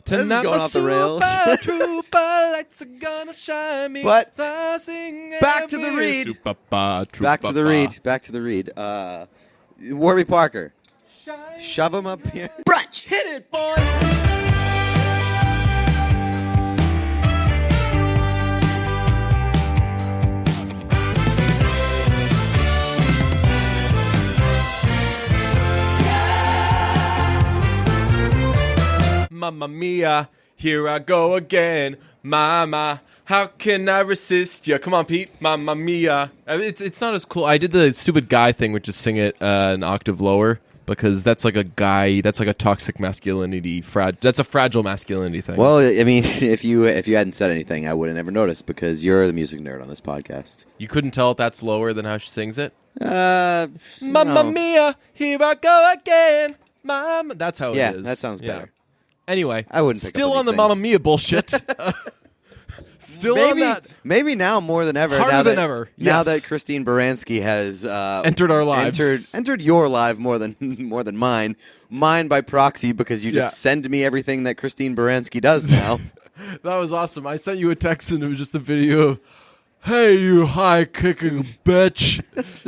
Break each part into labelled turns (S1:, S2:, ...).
S1: Tonight
S2: this is going off the rails.
S1: Trooper lights are gonna shine me.
S2: But
S1: back
S2: back to the read. Back to the read. Warby Parker. Shove him up here.
S1: Brunch. Hit it, boys. Mamma mia, here I go again. Mama, how can I resist ya? Come on, Pete. Mamma mia. It's not as cool. I did the stupid guy thing, which is sing it an octave lower, because that's like a guy. That's like a toxic masculinity. That's a fragile masculinity thing.
S2: Well, I mean, if you hadn't said anything, I would have never noticed because you're the music nerd on this podcast.
S1: You couldn't tell if that's lower than how she sings it?
S2: Mamma
S1: mia, here I go again. Mama. That's how it is.
S2: Yeah, that sounds better.
S1: Anyway,
S2: I wouldn't
S1: still on the Mamma Mia bullshit. Still on that.
S2: Maybe now more than ever.
S1: Harder than ever.
S2: Now that Christine Baranski has
S1: entered our lives.
S2: Entered your life more than mine. Mine by proxy because you just send me everything that Christine Baranski does now.
S1: That was awesome. I sent you a text and it was just a video of, hey, you high-kicking bitch.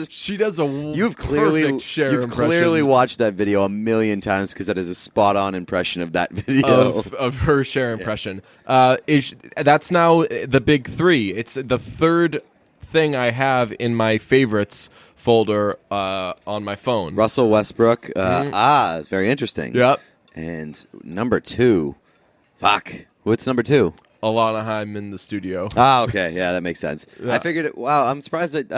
S1: She does a perfect Cher
S2: You've
S1: impression.
S2: clearly watched that video a million times because that is a spot-on impression of that video.
S1: Of her Cher impression. That's now the big three. It's the third thing I have in my favorites folder on my phone.
S2: Russell Westbrook. Very interesting.
S1: Yep.
S2: And number 2. Fuck. What's number 2?
S1: Alana Haim in the studio.
S2: Okay. Yeah, that makes sense.
S1: Yeah.
S2: I figured it. Wow, I'm surprised that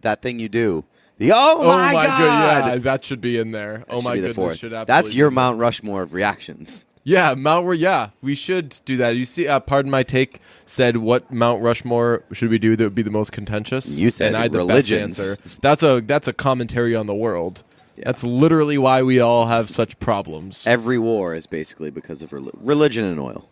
S2: that thing you do. Oh my God!
S1: Yeah, that should be in there.
S2: That
S1: my
S2: goodness,
S1: goodness, should absolutely.
S2: That's your
S1: be
S2: Mount Rushmore of reactions.
S1: Yeah, we should do that. You see, Pardon My Take said, what Mount Rushmore should we do that would be the most contentious?
S2: You said
S1: and I had
S2: religions.
S1: The best answer. That's a commentary on the world. Yeah. That's literally why we all have such problems.
S2: Every war is basically because of religion and oil.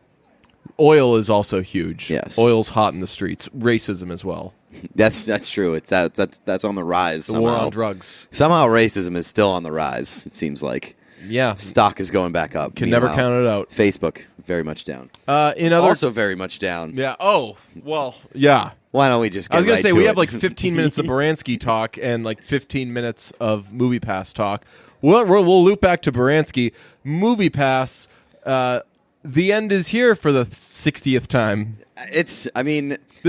S1: Oil is also huge.
S2: Yes.
S1: Oil's hot in the streets. Racism as well.
S2: That's true. That's on the rise
S1: the
S2: somehow.
S1: War on drugs.
S2: Somehow racism is still on the rise, it seems like.
S1: Yeah.
S2: Stock is going back up.
S1: Can never count it out.
S2: Facebook, very much down.
S1: Also
S2: very much down.
S1: Yeah. Oh, well, yeah.
S2: Why don't we just get
S1: I was going to say, we have like 15 minutes of Baranski talk and like 15 minutes of MoviePass talk. We'll loop back to Baranski. MoviePass, the end is here for the 60th time.
S2: This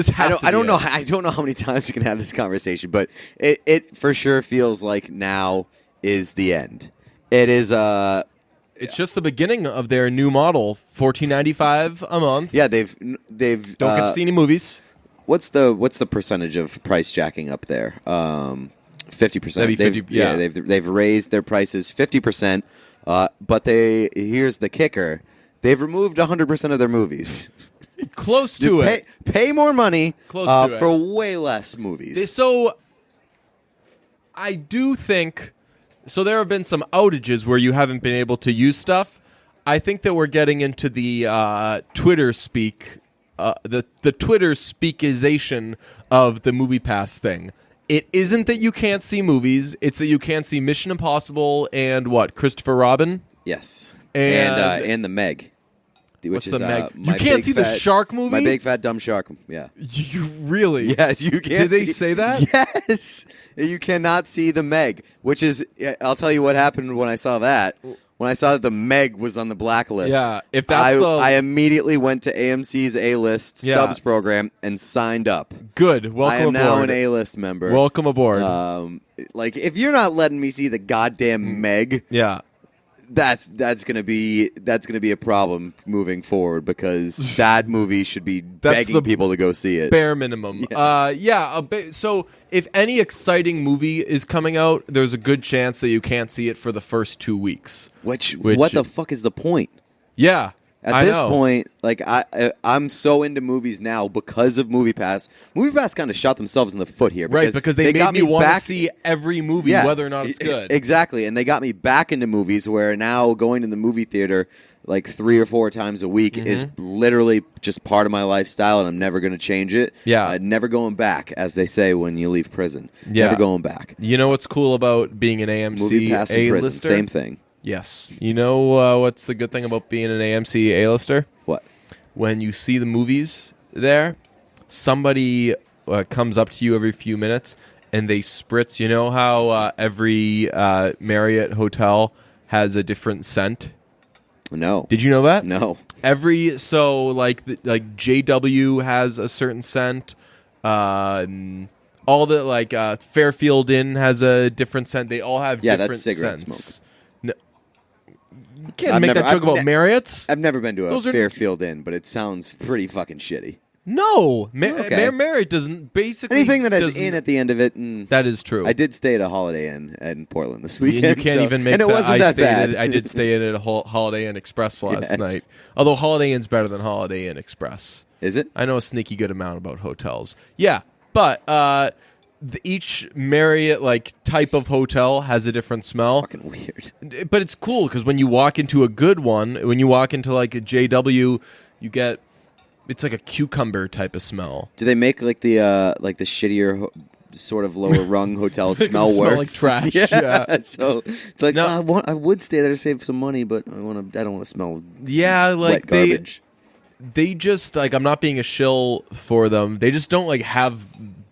S2: has I don't know how many times we can have this conversation, but it for sure feels like now is the end. It is
S1: it's just the beginning of their new model, $14.95 a month.
S2: Yeah, they've
S1: don't get to see any movies.
S2: What's the percentage of price jacking up there? 50%.
S1: Yeah,
S2: they've raised their prices 50%, but here's the kicker. They've removed 100% of their movies.
S1: Close to it.
S2: Pay more money for
S1: it.
S2: way less movies.
S1: So I do think... So there have been some outages where you haven't been able to use stuff. I think that we're getting into the Twitter speak, the Twitter speakization of the MoviePass thing. It isn't that you can't see movies. It's that you can't see Mission Impossible and what? Christopher Robin?
S2: Yes.
S1: And
S2: the Meg.
S1: What's the Meg? You can't see the shark movie?
S2: My Big Fat Dumb Shark. Yeah.
S1: You really?
S2: Yes, you can't.
S1: Did they say that?
S2: Yes. You cannot see the Meg, which is, I'll tell you what happened when I saw that. When I saw that the Meg was on the blacklist,
S1: if that's
S2: I immediately went to AMC's A-List Stubs program and signed up.
S1: Good. Welcome aboard.
S2: I am now an A-List member.
S1: Welcome aboard.
S2: If you're not letting me see the goddamn Meg, that's gonna be a problem moving forward because that movie should be begging people to go see it.
S1: Bare minimum. So if any exciting movie is coming out, there's a good chance that you can't see it for the first 2 weeks.
S2: Which what the fuck is the point?
S1: Yeah.
S2: At this point, like I'm so into movies now because of MoviePass. MoviePass kind of shot themselves in the foot here,
S1: because they made me want to see every movie, whether or not it's good.
S2: Exactly, and they got me back into movies where now going to the movie theater like 3 or 4 times a week is literally just part of my lifestyle, and I'm never going to change it.
S1: Yeah,
S2: never going back, as they say when you leave prison. Yeah. Never going back.
S1: You know what's cool about being an AMC
S2: MoviePass in prison,
S1: A-lister?
S2: same thing.
S1: Yes. You know what's the good thing about being an AMC A-lister?
S2: What?
S1: When you see the movies there, somebody comes up to you every few minutes and they spritz. You know how every Marriott hotel has a different scent?
S2: No.
S1: Did you know that?
S2: No.
S1: Like JW has a certain scent. All the Fairfield Inn has a different scent. They all have different
S2: that's cigarette
S1: scents.
S2: smoke.
S1: No, you can't make that joke about Marriott's.
S2: I've never been to a Fairfield Inn, but it sounds pretty fucking shitty.
S1: No, Marriott doesn't basically
S2: anything that has inn at the end of it.
S1: That is true.
S2: I did stay at a Holiday Inn in Portland this weekend.
S1: And you can't even make.
S2: And it wasn't that bad.
S1: I did stay in at a Holiday Inn Express last night. Although Holiday Inn's better than Holiday Inn Express.
S2: Is it?
S1: I know a sneaky good amount about hotels. Yeah, but each Marriott type of hotel has a different smell.
S2: It's fucking weird.
S1: But it's cool because when you walk into a good one, when you walk into a JW, you get. It's like a cucumber type of smell. Do
S2: they make the shittier sort of lower rung hotel smell worse?
S1: Smell like trash. Yeah.
S2: So it's like I would stay there to save some money, but I don't want to smell.
S1: Wet
S2: garbage.
S1: They just I'm not being a shill for them. They just don't have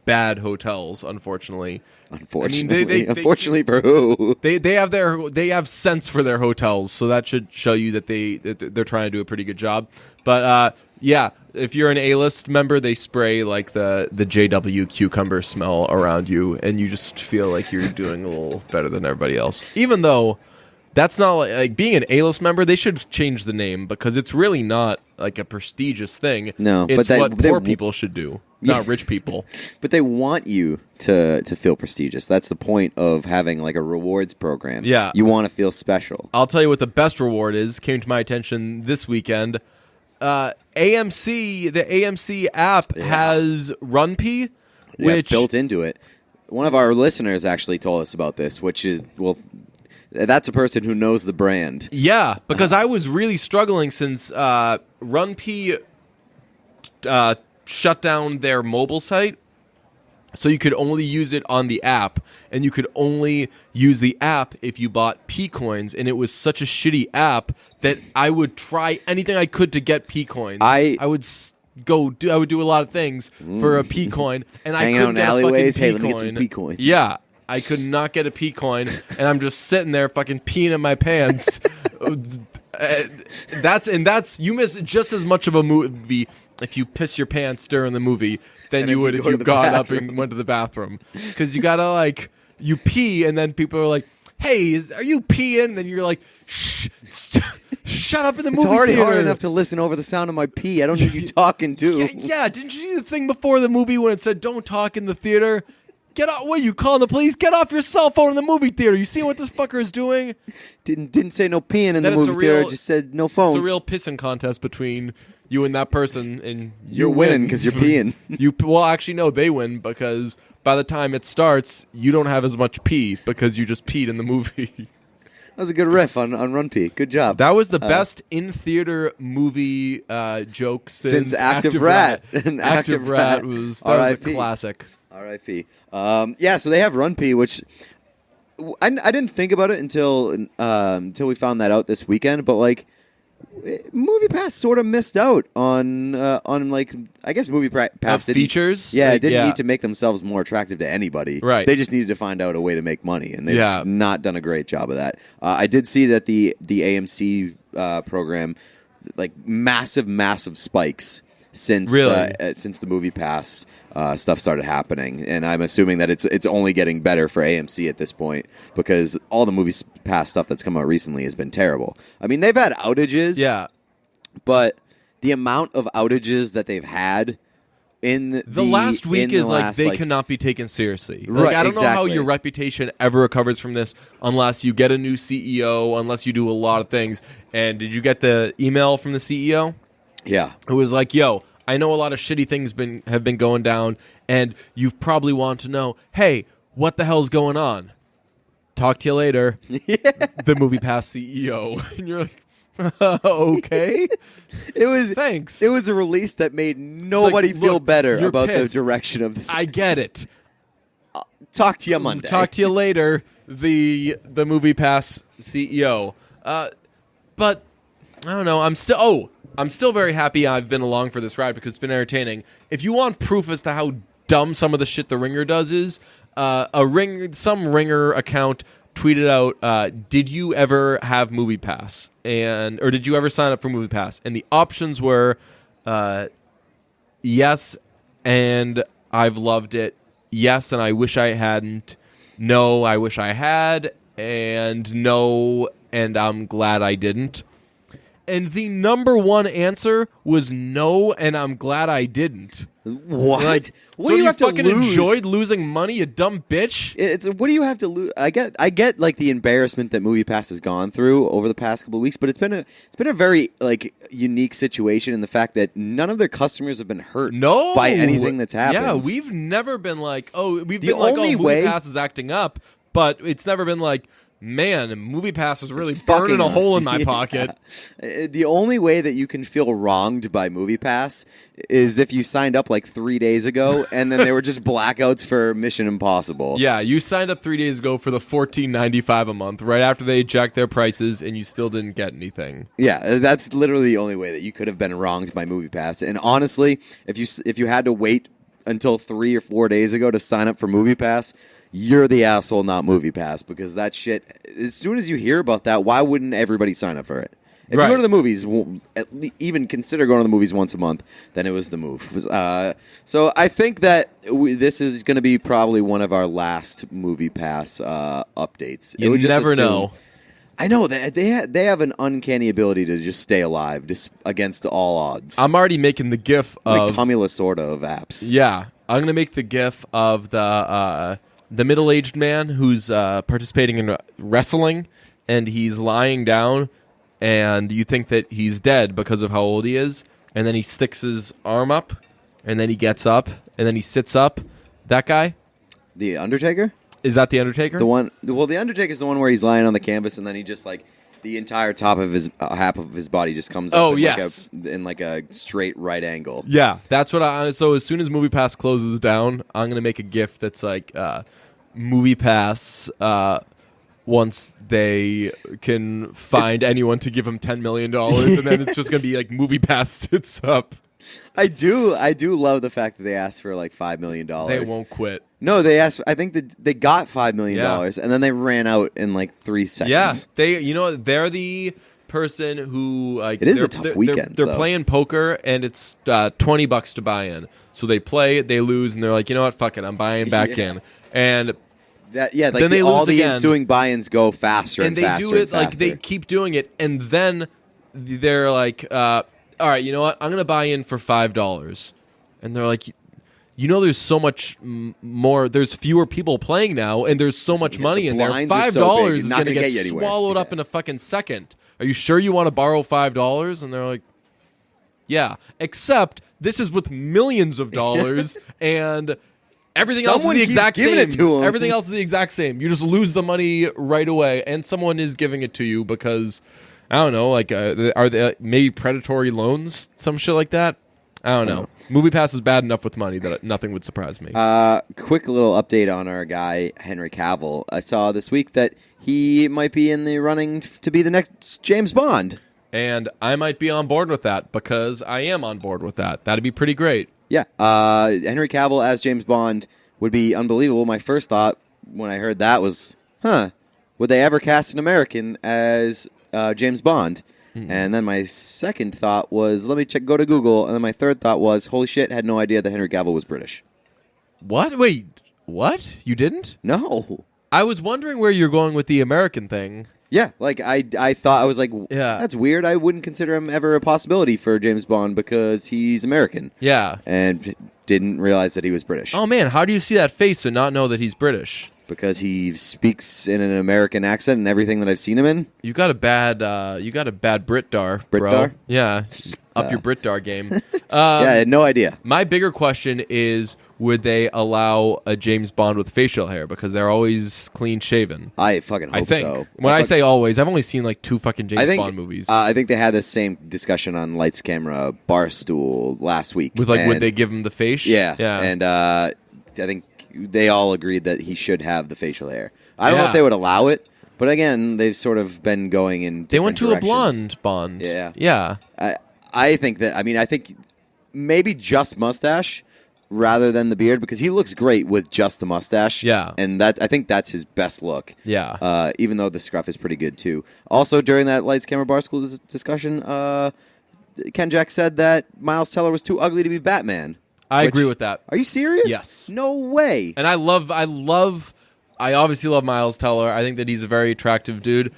S1: bad hotels, unfortunately.
S2: Unfortunately, unfortunately for who?
S1: They have sense for their hotels, so that should show you that they're trying to do a pretty good job. But yeah, if you're an A-list member, they spray the JW cucumber smell around you, and you just feel like you're doing a little better than everybody else. Even though that's not like being an A-list member, they should change the name because it's really not a prestigious thing.
S2: No,
S1: it's what poor people should do, not rich people.
S2: But they want you to feel prestigious. That's the point of having a rewards program.
S1: Yeah,
S2: you want to feel special.
S1: I'll tell you what the best reward is. Came to my attention this weekend. The AMC app has RunPee, which
S2: built into it. One of our listeners actually told us about this, which is that's a person who knows the brand.
S1: Yeah, because I was really struggling since RunPee shut down their mobile site. So you could only use it on the app, and you could only use the app if you bought P coins, and it was such a shitty app that I would try anything I could to get P coins. I would do a lot of things for a P coin, and I couldn't get a fucking P coin.
S2: Let me get some P coins.
S1: Yeah, I could not get a P coin, and I'm just sitting there fucking peeing in my pants. That's you miss just as much of a movie if you piss your pants during the movie than you would if you got up and went to the bathroom, because you gotta you pee and then people are like, "Hey, are you peeing?" And then you're like, "Shh, shut up in the movie theater."
S2: It's already hard enough to listen over the sound of my pee. I don't need you talking too.
S1: Yeah, didn't you see the thing before the movie when it said "Don't talk in the theater"? Get off! What are you calling the police? Get off your cell phone in the movie theater. You see what this fucker is doing?
S2: Didn't say no peeing in the movie theater. Just said no phones.
S1: It's a real pissing contest between you and that person, and
S2: you're winning because you're peeing.
S1: Well, actually, no, they win because by the time it starts, you don't have as much pee because you just peed in the movie.
S2: That was a good riff on RunPee. Good job.
S1: That was the best in-theater movie joke since
S2: Active Rat.
S1: Active Rat was a classic.
S2: R.I.P. So they have RunPee, which I didn't think about it until we found that out this weekend. But MoviePass sort of missed out on I guess MoviePass
S1: features.
S2: Yeah, it didn't need to make themselves more attractive to anybody.
S1: Right.
S2: They just needed to find out a way to make money, and they've not done a great job of that. I did see that the AMC program massive spikes since the MoviePass stuff started happening, and I'm assuming that it's only getting better for AMC at this point because all the MoviePass stuff that's come out recently has been terrible. I mean, they've had outages, but the amount of outages that they've had in
S1: the last week is they cannot be taken seriously.
S2: Right,
S1: I don't know how your reputation ever recovers from this unless you get a new CEO, unless you do a lot of things. And did you get the email from the CEO?
S2: Yeah.
S1: It was like, yo, I know a lot of shitty things have been going down, and you probably want to know, hey, what the hell's going on? Talk to you later. The MoviePass CEO. And you're like, okay.
S2: Thanks. It was a release that made nobody feel better about the direction of this.
S1: I get it.
S2: Talk to you Monday.
S1: Talk to you later. the MoviePass CEO. But I don't know. I'm still very happy I've been along for this ride because it's been entertaining. If you want proof as to how dumb some of the shit the Ringer does is, some Ringer account tweeted out, did you ever have MoviePass? Or did you ever sign up for MoviePass? And the options were yes, and I've loved it. Yes, and I wish I hadn't. No, I wish I had. And no, and I'm glad I didn't. And the number one answer was no, and I'm glad I didn't.
S2: What?
S1: Like,
S2: what
S1: so
S2: do you have to
S1: fucking
S2: lose?
S1: enjoyed losing money, you dumb bitch?
S2: What do you have to lose? I get like the embarrassment that MoviePass has gone through over the past couple of weeks, but it's been a very like unique situation in the fact that none of their customers have been hurt by anything that's happened.
S1: Yeah, we've never been like, MoviePass is acting up, but it's never been like, man, MoviePass is really burning a hole in my pocket.
S2: The only way that you can feel wronged by MoviePass is if you signed up like 3 days ago and then there were just blackouts for Mission Impossible.
S1: Yeah, you signed up 3 days ago for the $14.95 a month right after they jacked their prices and you still didn't get anything.
S2: Yeah, that's literally the only way that you could have been wronged by MoviePass. And honestly, if you had to wait until 3 or 4 days ago to sign up for MoviePass, you're the asshole, not MoviePass, because that shit, as soon as you hear about that, why wouldn't everybody sign up for it? If you go to the movies, even consider going to the movies once a month, then it was the move. So I think that this is going to be probably one of our last MoviePass updates.
S1: You would never know.
S2: I know that they have an uncanny ability to just stay alive just against all odds.
S1: I'm already making the GIF of
S2: like Tommy Lasorda of apps.
S1: Yeah, I'm going to make the GIF of the middle-aged man who's participating in wrestling, and he's lying down, and you think that he's dead because of how old he is, and then he sticks his arm up, and then he gets up, and then he sits up. That guy?
S2: The Undertaker?
S1: Is that the Undertaker?
S2: The Undertaker is the one where he's lying on the canvas, and then he just like the entire top of his half of his body just comes up in like a straight right angle.
S1: Yeah, that's what so as soon as MoviePass closes down, I'm going to make a GIF that's like MoviePass once they can find anyone to give him $10 million, and then it's just going to be like MoviePass sits up.
S2: I do love the fact that they asked for like $5 million.
S1: They won't quit.
S2: No, they asked. I think that they got $5 million, and then they ran out in like 3 seconds.
S1: Yeah, they're the person who like.
S2: It is a tough weekend.
S1: They're playing poker, and it's $20 to buy in. So they play, they lose, and they're like, you know what, fuck it, I'm buying back in. And
S2: then all the ensuing buy-ins go faster and faster.
S1: And they do it like they keep doing it, and then they're like, all right, you know what, I'm gonna buy in for $5, and they're like, you know, there's so much more. There's fewer people playing now, and there's so much money in there. $5 is going to get swallowed up in a fucking second. Are you sure you want to borrow $5? And they're like, yeah. Except this is with millions of dollars, and everything else is the exact same. Everything else is the exact same. You just lose the money right away, and someone is giving it to you because I don't know, like are they maybe predatory loans, some shit like that. I don't know. MoviePass is bad enough with money that nothing would surprise me.
S2: Quick little update on our guy, Henry Cavill. I saw this week that he might be in the running to be the next James Bond.
S1: And I might be on board with that because I am on board with that. That'd be pretty great.
S2: Yeah. Henry Cavill as James Bond would be unbelievable. My first thought when I heard that was, would they ever cast an American as James Bond? And then my second thought was, let me go to Google. And then my third thought was, holy shit, had no idea that Henry Cavill was British.
S1: What? Wait, what? You didn't?
S2: No.
S1: I was wondering where you're going with the American thing.
S2: Yeah, like I thought, I was like, that's weird. I wouldn't consider him ever a possibility for James Bond because he's American.
S1: Yeah.
S2: And didn't realize that he was British.
S1: Oh, man, how do you see that face and not know that he's British?
S2: Because he speaks in an American accent and everything that I've seen him in.
S1: You got a bad Britdar, bro.
S2: Britdar?
S1: Yeah, up your Britdar game.
S2: I had no idea.
S1: My bigger question is, would they allow a James Bond with facial hair? Because they're always clean shaven.
S2: I fucking hope so.
S1: When I say always, I've only seen like 2 fucking James Bond movies.
S2: I think they had the same discussion on Lights Camera Barstool last week.
S1: With like, would they give him the face?
S2: Yeah. And I think they all agreed that he should have the facial hair. I don't know if they would allow it, but again, they've sort of been going in different
S1: They went to
S2: directions.
S1: a blonde Bond.
S2: Yeah.
S1: Yeah.
S2: I think maybe just mustache rather than the beard, because he looks great with just the mustache.
S1: Yeah.
S2: And I think that's his best look.
S1: Yeah.
S2: Even though the scruff is pretty good, too. Also, during that Lights, Camera, Barstool discussion, Ken Jack said that Miles Teller was too ugly to be Batman.
S1: I agree with that.
S2: Are you serious?
S1: Yes.
S2: No way.
S1: And I obviously love Miles Teller. I think that he's a very attractive dude.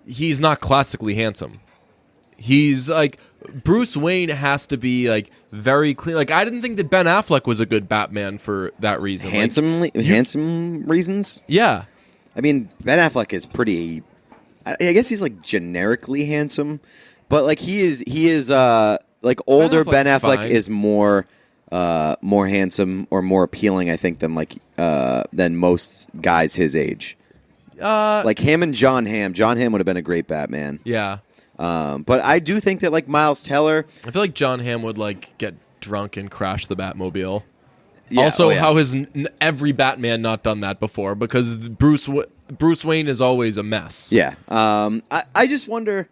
S1: He's not classically handsome. He's like, Bruce Wayne has to be like very clean. Like, I didn't think that Ben Affleck was a good Batman for that reason.
S2: Handsome reasons?
S1: Yeah.
S2: I mean, Ben Affleck is pretty, I guess he's like generically handsome, but like he is like older Ben Affleck is more handsome or more appealing, I think, than most guys his age. Like him and John Hamm. John Hamm would have been a great Batman.
S1: Yeah.
S2: But I do think that like Miles Teller,
S1: I feel like John Hamm would like get drunk and crash the Batmobile.
S2: Yeah,
S1: also, how has every Batman not done that before? Because Bruce Wayne is always a mess.
S2: Yeah. I just wonder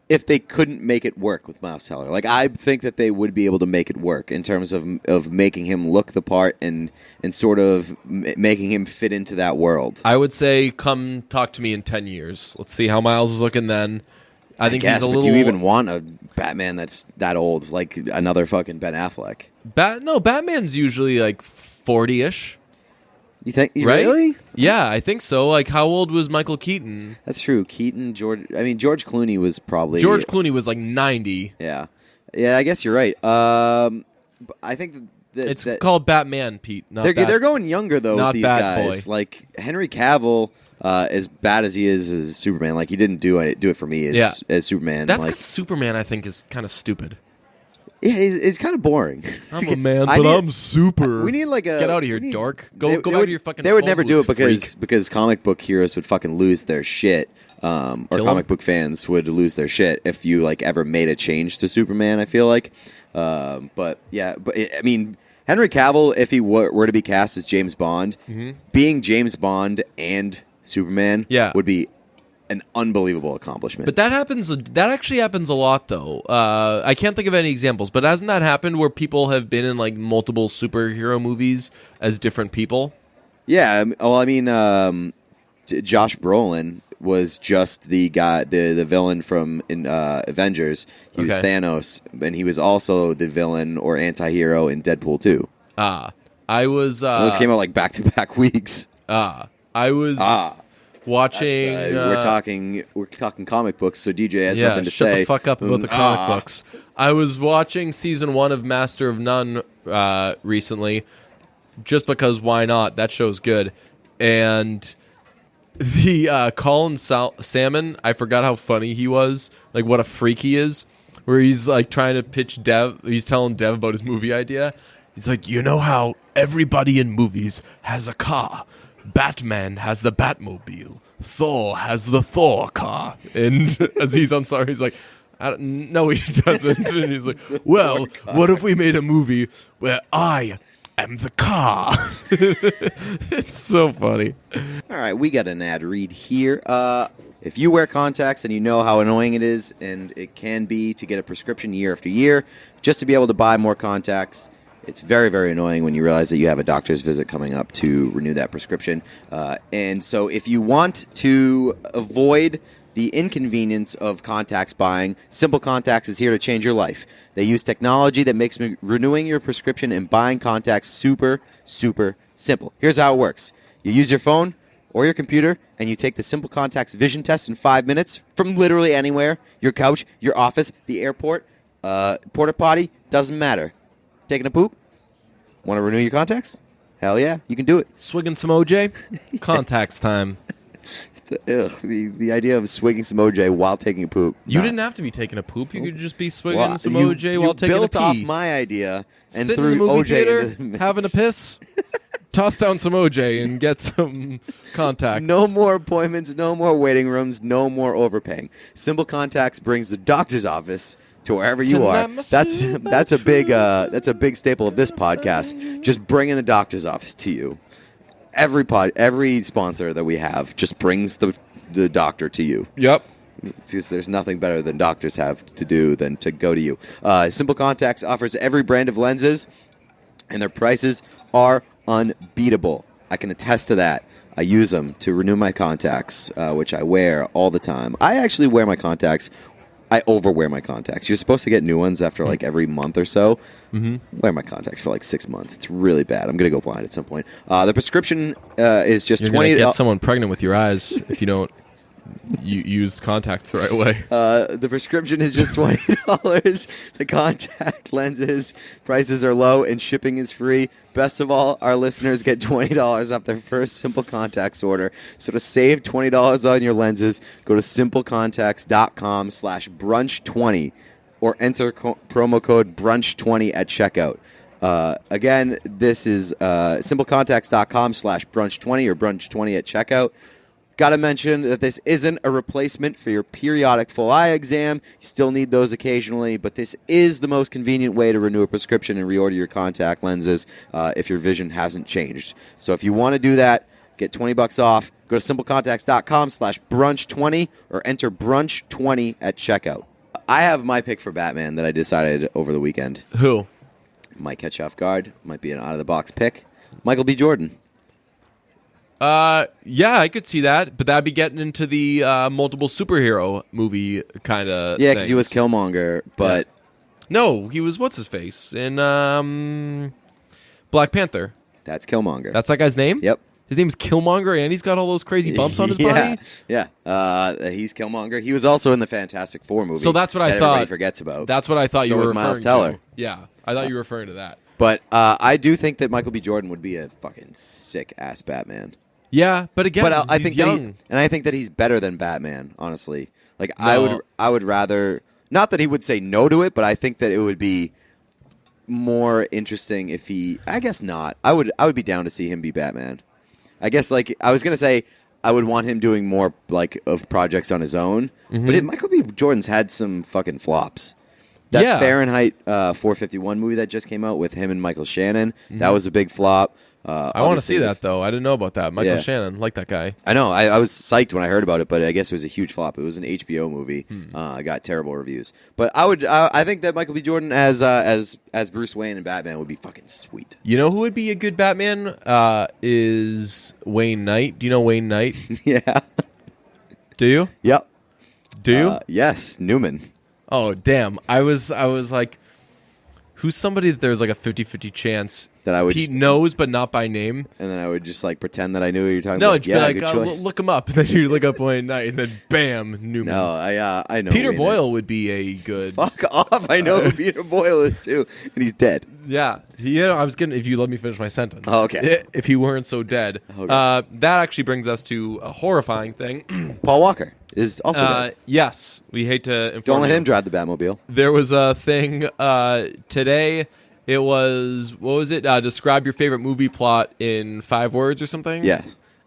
S2: if they couldn't make it work with Miles Teller. Like, I think that they would be able to make it work in terms of making him look the part and sort of making him fit into that world.
S1: I would say come talk to me in 10 years. Let's see how Miles is looking then. I think he's a little...
S2: But do you even want a Batman that's that old, like another fucking Ben Affleck?
S1: No, Batman's usually like 40-ish.
S2: You think?
S1: Right?
S2: Really?
S1: Yeah, I think so. Like, how old was Michael Keaton?
S2: That's true. George Clooney was probably...
S1: George Clooney was like 90.
S2: Yeah. Yeah, I guess you're right. I think
S1: it's called Batman, Pete.
S2: They're going younger, though, with these
S1: Bad
S2: guys.
S1: Boy.
S2: Like, Henry Cavill... as bad as he is as Superman, like he didn't do it for me as Superman.
S1: That's because Superman, I think, is kind of stupid.
S2: Yeah, it's kind of boring.
S1: I'm a man, but I'm super.
S2: We need like a
S1: get out of here, dork. Go back to your fucking.
S2: They would never do it
S1: freak.
S2: because comic book heroes would fucking lose their shit, or comic book fans would lose their shit if you like ever made a change to Superman. I feel like, but I mean. Henry Cavill, if he were to be cast as James Bond, being James Bond and Superman would be an unbelievable accomplishment.
S1: But that actually happens a lot, though. I can't think of any examples, but hasn't that happened where people have been in like multiple superhero movies as different people? Yeah.
S2: Well, I mean, Josh Brolin was just the guy, the villain from Avengers. He was Thanos, and he was also the villain or anti-hero in Deadpool 2.
S1: I was...
S2: those came out like back-to-back weeks.
S1: I was watching...
S2: we're talking comic books, so DJ has nothing to say.
S1: Shut the fuck up about the comic books. I was watching season 1 of Master of None recently, just because why not? That show's good. And the Colin Salmon, I forgot how funny he was, like what a freak he is, where he's like trying to pitch Dev, he's telling Dev about his movie idea. He's like, you know how everybody in movies has a car? Batman has the Batmobile. Thor has the Thor car. And as he's on sorry, he's like, no, he doesn't. And he's like, well, what if we made a movie where I am the car? It's so funny.
S2: All right, we got an ad read here. If you wear contacts and you know how annoying it is, and it can be to get a prescription year after year, just to be able to buy more contacts, it's very, very annoying when you realize that you have a doctor's visit coming up to renew that prescription. And so if you want to avoid the inconvenience of contacts buying, Simple Contacts is here to change your life. They use technology that makes renewing your prescription and buying contacts super, super simple. Here's how it works. You use your phone or your computer, and you take the Simple Contacts vision test in 5 minutes from literally anywhere. Your couch, your office, the airport, porta potty, doesn't matter. Taking a poop? Want to renew your contacts? Hell yeah, you can do it.
S1: Swigging some OJ? Contacts time.
S2: The idea of swigging some OJ while taking a poop.
S1: You didn't have to be taking a poop. You could just be swigging some OJ while taking a pee.
S2: You built off my idea and
S1: sitting
S2: threw
S1: in the movie
S2: OJ
S1: theater,
S2: into the mix.
S1: having a piss, toss down some OJ and get some contacts.
S2: No more appointments, no more waiting rooms, no more overpaying. Simple Contacts brings the doctor's office to wherever you are. That's a big staple of this podcast. Just bringing the doctor's office to you. Every sponsor that we have just brings the doctor to you.
S1: Yep.
S2: Because there's nothing better than doctors have to do than to go to you. Simple Contacts offers every brand of lenses, and their prices are unbeatable. I can attest to that. I use them to renew my contacts, which I wear all the time. I actually wear my contacts. I overwear my contacts. You're supposed to get new ones after like every month or so. Wear my contacts for like 6 months. It's really bad. I'm going to go blind at some point. The prescription is just
S1: $20. You're going to get someone pregnant with your eyes if you don't use contacts the right way.
S2: The prescription is just $20. The contact lenses prices are low and shipping is free. Best of all, our listeners get $20 off their first Simple Contacts order. So to save $20 on your lenses, go to simplecontacts.com/brunch20 or enter promo code brunch20 at checkout. Again, this is simplecontacts.com/brunch20 or brunch20 at checkout. Got to mention that this isn't a replacement for your periodic full eye exam. You still need those occasionally, but this is the most convenient way to renew a prescription and reorder your contact lenses if your vision hasn't changed. So if you want to do that, get $20 off. Go to simplecontacts.com/brunch20 or enter brunch20 at checkout. I have my pick for Batman that I decided over the weekend.
S1: Who?
S2: Might catch you off guard. Might be an out-of-the-box pick. Michael B. Jordan.
S1: Yeah, I could see that, but that'd be getting into the multiple superhero movie kind of.
S2: Yeah, because he was Killmonger, but
S1: no, he was what's his face in Black Panther.
S2: That's Killmonger.
S1: That's that guy's name.
S2: Yep,
S1: his name's Killmonger, and he's got all those crazy bumps on his body.
S2: Yeah, he's Killmonger. He was also in the Fantastic Four movie.
S1: So that's what I thought.
S2: Everybody forgets about.
S1: That's what I thought you were referring
S2: Miles Teller.
S1: to. Yeah, I thought you were referring to that.
S2: But I do think that Michael B. Jordan would be a fucking sick ass Batman.
S1: Yeah, but again,
S2: I think
S1: young.
S2: I think that he's better than Batman. Honestly, like
S1: No.
S2: I would rather not that he would say no to it, but I think that it would be more interesting if he. I guess not. I would be down to see him be Batman. I guess like I was gonna say, I would want him doing more like of projects on his own. But Michael B. Jordan's had some fucking flops. That Fahrenheit 451 movie that just came out with him and Michael Shannon, that was a big flop.
S1: I want to see that, though. I didn't know about that. Michael Shannon, like that guy.
S2: I know. I was psyched when I heard about it, but I guess it was a huge flop. It was an HBO movie. I got terrible reviews. But I think that Michael B. Jordan as Bruce Wayne and Batman would be fucking sweet.
S1: You know who would be a good Batman? Is Wayne Knight. Do you know Wayne Knight?
S2: Yeah.
S1: Do you?
S2: Yep.
S1: Do you?
S2: Yes, Newman.
S1: Oh, damn. I was like, who's somebody that there's like a 50-50 chance
S2: that I would
S1: Pete knows, but not by name?
S2: And then I would just like pretend that I knew who you're talking
S1: no,
S2: about.
S1: No, it'd be like, look him up. And then you look up Wayne Knight, and then bam, Newman.
S2: No, I know.
S1: Peter Boyle would be a good.
S2: Fuck off! I know who Peter Boyle is too, and he's dead.
S1: Yeah, I was gonna. If you let me finish my sentence.
S2: Oh, okay.
S1: If he weren't so dead, that actually brings us to a horrifying thing.
S2: Paul Walker is also dead.
S1: Yes, we hate to inform
S2: Don't let him drive the Batmobile.
S1: There was a thing today. It was, what was it? Describe your favorite movie plot in 5 words or something?
S2: Yeah.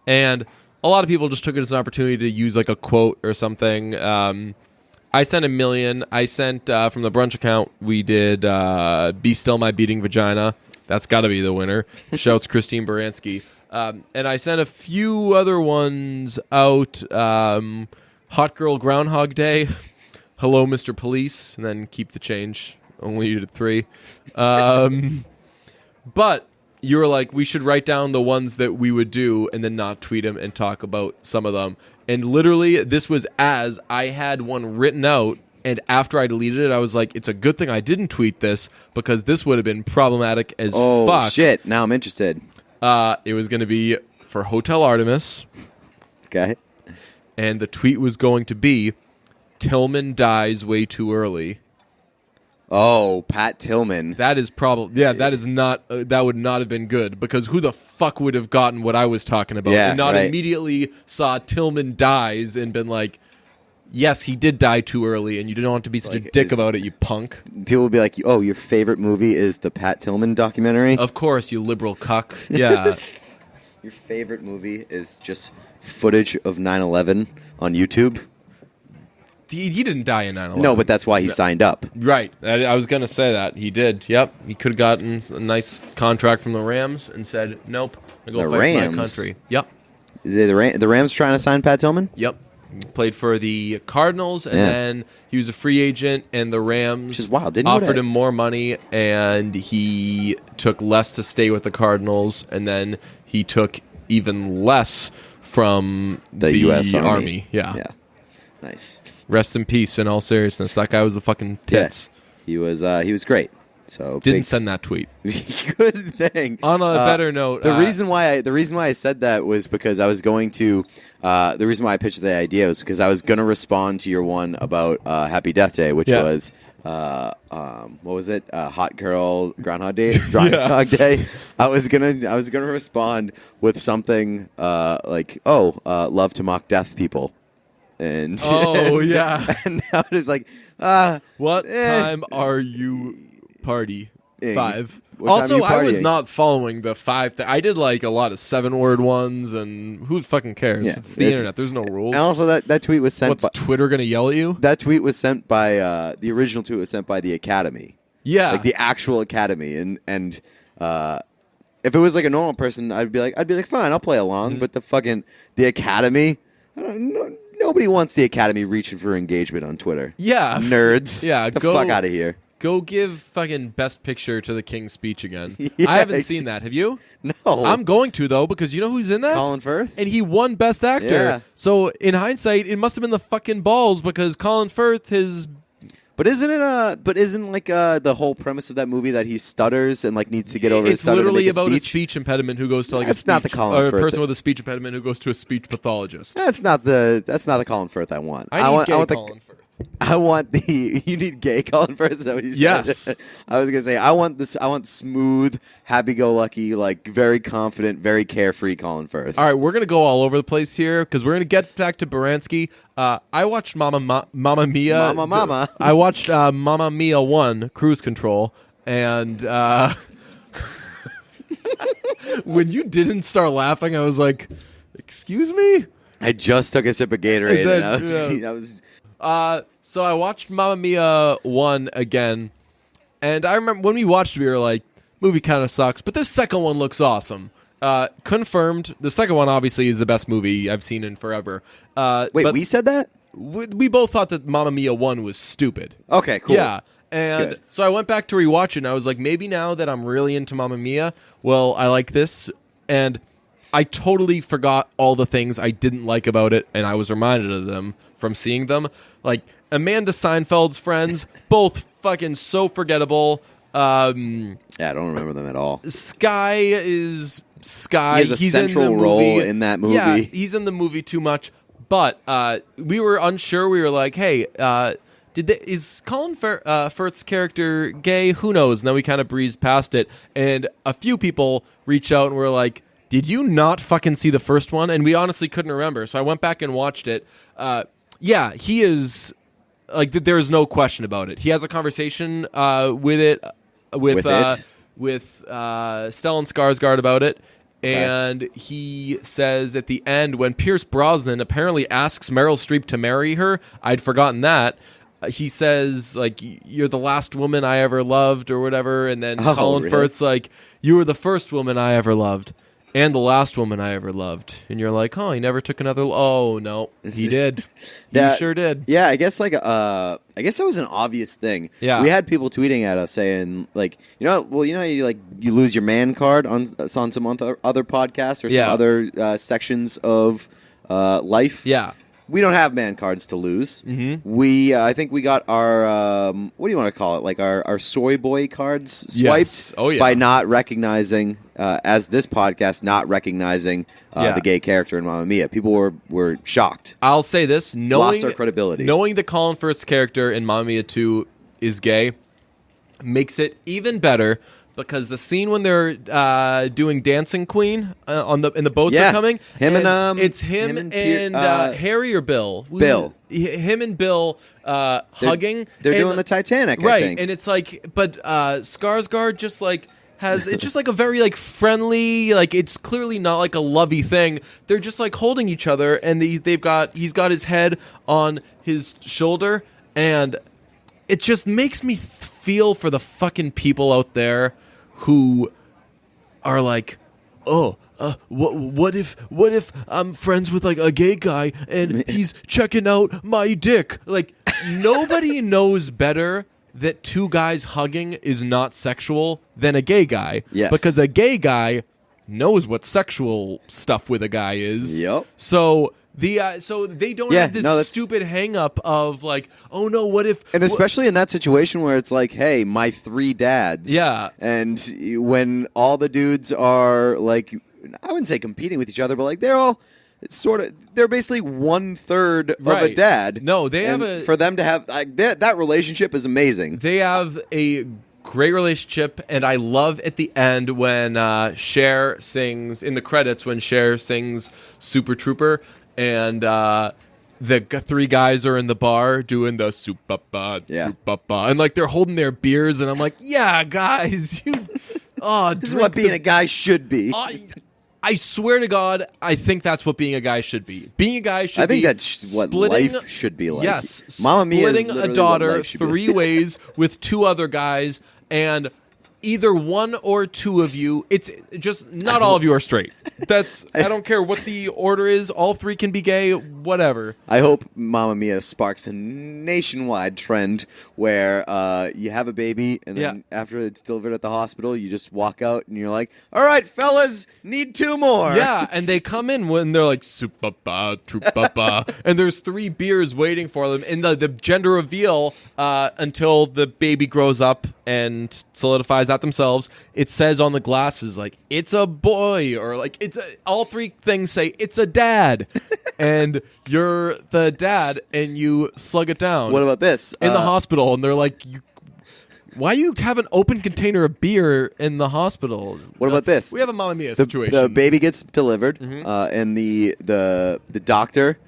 S1: And a lot of people just took it as an opportunity to use like a quote or something. I sent 1 million. I sent from the brunch account, we did Be Still My Beating Vagina. That's got to be the winner. Shouts Christine Baranski. And I sent a few other ones out. Hot Girl Groundhog Day. Hello, Mr. Police. And then keep the change. Only you did 3. But you were like, we should write down the ones that we would do and then not tweet them and talk about some of them. And literally, this was as I had one written out. And after I deleted it, I was like, it's a good thing I didn't tweet this because this would have been problematic as fuck.
S2: Oh, shit. Now I'm interested.
S1: It was going to be for Hotel Artemis.
S2: Okay.
S1: And the tweet was going to be, Tillman dies way too early.
S2: Oh, Pat Tillman.
S1: That is probably that is not that would not have been good because who the fuck would have gotten what I was talking about and not immediately saw Tillman dies and been like, yes, he did die too early, and you don't want to be such a dick about it, you punk.
S2: People will be like, oh, your favorite movie is the Pat Tillman documentary?
S1: Of course, you liberal cuck. Yeah.
S2: Your favorite movie is just footage of 9/11 on YouTube?
S1: He didn't die in 9/11.
S2: No, but that's why he signed up.
S1: Right. I was going to say that. He did. Yep. He could have gotten a nice contract from the Rams and said, nope, I'm going to go fight for my country. Yep.
S2: Is it the Rams trying to sign Pat Tillman?
S1: Yep. He played for the Cardinals, and then he was a free agent, and the Rams
S2: Which is wild. Didn't
S1: offered him more money, and he took less to stay with the Cardinals, and then he took even less from the U.S. Army. Yeah.
S2: Nice.
S1: Rest in peace. In all seriousness, that guy was the fucking tits.
S2: Yeah. He was great. So
S1: didn't send that tweet.
S2: Good thing.
S1: On a better note,
S2: the reason why I said that was because I was going to. The reason why I pitched the idea was because I was going to respond to your one about Happy Death Day, which was what was it? Hot Girl Groundhog Day. Groundhog Day. I was gonna respond with something like, love to mock death people. And and now it's like,
S1: what time are you party? 5.
S2: What
S1: also,
S2: I
S1: was not following the 5. I did like a lot of 7-word ones, and who fucking cares?
S2: Yeah,
S1: it's the internet. There's no rules.
S2: And also, that tweet was sent.
S1: What's Twitter gonna yell at you?
S2: That tweet was sent by the original tweet was sent by the Academy.
S1: Yeah,
S2: like the actual Academy, and if it was like a normal person, I'd be like, fine, I'll play along. But the Academy, nobody wants the Academy reaching for engagement on Twitter.
S1: Yeah,
S2: nerds.
S1: Yeah,
S2: get the fuck out of here.
S1: Go give fucking Best Picture to the King's Speech again. I haven't seen that. Have you?
S2: No.
S1: I'm going to, though, because you know who's in that?
S2: Colin Firth.
S1: And he won Best Actor.
S2: Yeah.
S1: So, in hindsight, it must have been the fucking balls because Colin Firth,
S2: But isn't the whole premise of that movie that he stutters and needs to get over his stutter?
S1: It's literally
S2: to make
S1: about a speech impediment who goes to
S2: That's not the Colin Firth.
S1: Or a person with a speech impediment who goes to a speech pathologist.
S2: That's not the Colin Firth I want.
S1: I want Colin Firth.
S2: I want you need gay Colin Firth. Is that what you said?
S1: Yes.
S2: I was gonna say I want smooth, happy-go-lucky, very confident, very carefree Colin Firth.
S1: All right, we're gonna go all over the place here because we're gonna get back to Baranski. I watched Mamma Mia. I watched Mamma Mia 1, Cruise Control, and when you didn't start laughing, I was like, "Excuse me."
S2: I just took a sip of Gatorade.
S1: So I watched Mamma Mia 1 again, and I remember when we watched it, we were like, movie kind of sucks, but this second one looks awesome. Confirmed, the second one obviously is the best movie I've seen in forever.
S2: Wait, we said that?
S1: We both thought that Mamma Mia 1 was stupid.
S2: Okay, cool.
S1: Yeah, and so I went back to rewatch it, and I was like, maybe now that I'm really into Mamma Mia, well, I like this, and I totally forgot all the things I didn't like about it, and I was reminded of them from seeing them. Like, Amanda Seinfeld's friends, both fucking so forgettable.
S2: Yeah, I don't remember them at all.
S1: Sky is Sky.
S2: He has a central role in that movie.
S1: Yeah, he's in the movie too much. But we were unsure. We were like, hey, is Colin Firth's character gay? Who knows? And then we kind of breezed past it. And a few people reached out and were like, did you not fucking see the first one? And we honestly couldn't remember. So I went back and watched it. Yeah, he is... there is no question about it. He has a conversation with Stellan Skarsgård about it, and he says at the end when Pierce Brosnan apparently asks Meryl Streep to marry her, I'd forgotten that. He says you're the last woman I ever loved or whatever, and then Colin Firth's like, you were the first woman I ever loved. And the last woman I ever loved. And you're like, oh, he never took another... Oh, no, he did. He sure did.
S2: Yeah, I guess that was an obvious thing.
S1: Yeah.
S2: We had people tweeting at us saying, you lose your man card on some other podcasts or some other sections of life.
S1: Yeah.
S2: We don't have man cards to lose.
S1: Mm-hmm.
S2: I think we got our what do you want to call it? Our soy boy cards swiped by not recognizing as this podcast not recognizing the gay character in Mamma Mia. People were shocked.
S1: I'll say this:
S2: lost our credibility.
S1: Knowing that Colin Firth's character in Mamma Mia 2 is gay makes it even better. Because the scene when they're doing Dancing Queen in the boats are coming, it's him and Harry or Bill.
S2: Bill.
S1: Him and Bill hugging.
S2: They're doing the Titanic,
S1: right?
S2: I think.
S1: And it's but Skarsgård just it's just like a very like friendly, like it's clearly not like a lovey thing. They're just like holding each other, and he's got his head on his shoulder, and it just makes me feel for the fucking people out there who are like, oh, what if I'm friends with like a gay guy and he's checking out my dick? Like, nobody knows better that two guys hugging is not sexual than a gay guy.
S2: Yes.
S1: Because a gay guy knows what sexual stuff with a guy is.
S2: Yep.
S1: So they don't have this stupid hang up of like, oh no, what if...
S2: And especially in that situation where it's like, hey, my 3 dads.
S1: Yeah.
S2: And when all the dudes are like, I wouldn't say competing with each other, but like they're all... they're basically 1/3 of a dad.
S1: No, they have
S2: for them to have that relationship is amazing.
S1: They have a great relationship, and I love at the end when Cher sings in the credits when Cher sings Super Trooper, and the 3 guys are in the bar doing the super and like they're holding their beers, and I'm like, yeah, guys,
S2: this is what being a guy should be.
S1: I swear to God, I think that's what being a guy should be. Being a guy should be...
S2: I think that's what life should be like.
S1: Yes.
S2: Mamma Mia is
S1: splitting a daughter 3 ways with 2 other guys, and either 1 or 2 of you, it's just not all of you are straight. I don't care what the order is. All 3 can be gay, whatever.
S2: I hope Mamma Mia sparks a nationwide trend where you have a baby, and then after it's delivered at the hospital, you just walk out and you're like, all right, fellas, need 2 more.
S1: Yeah, and they come in when they're like, super-ba, troop-ba-ba, and there's 3 beers waiting for them. And the gender reveal, until the baby grows up and solidifies that themselves, it says on the glasses, like, it's a boy, or like, all 3 things say, it's a dad. And you're the dad, and you slug it down.
S2: What about this?
S1: In the hospital, and they're like, why you have an open container of beer in the hospital?
S2: What about this?
S1: We have a Mamma Mia situation.
S2: The baby gets delivered, and the doctor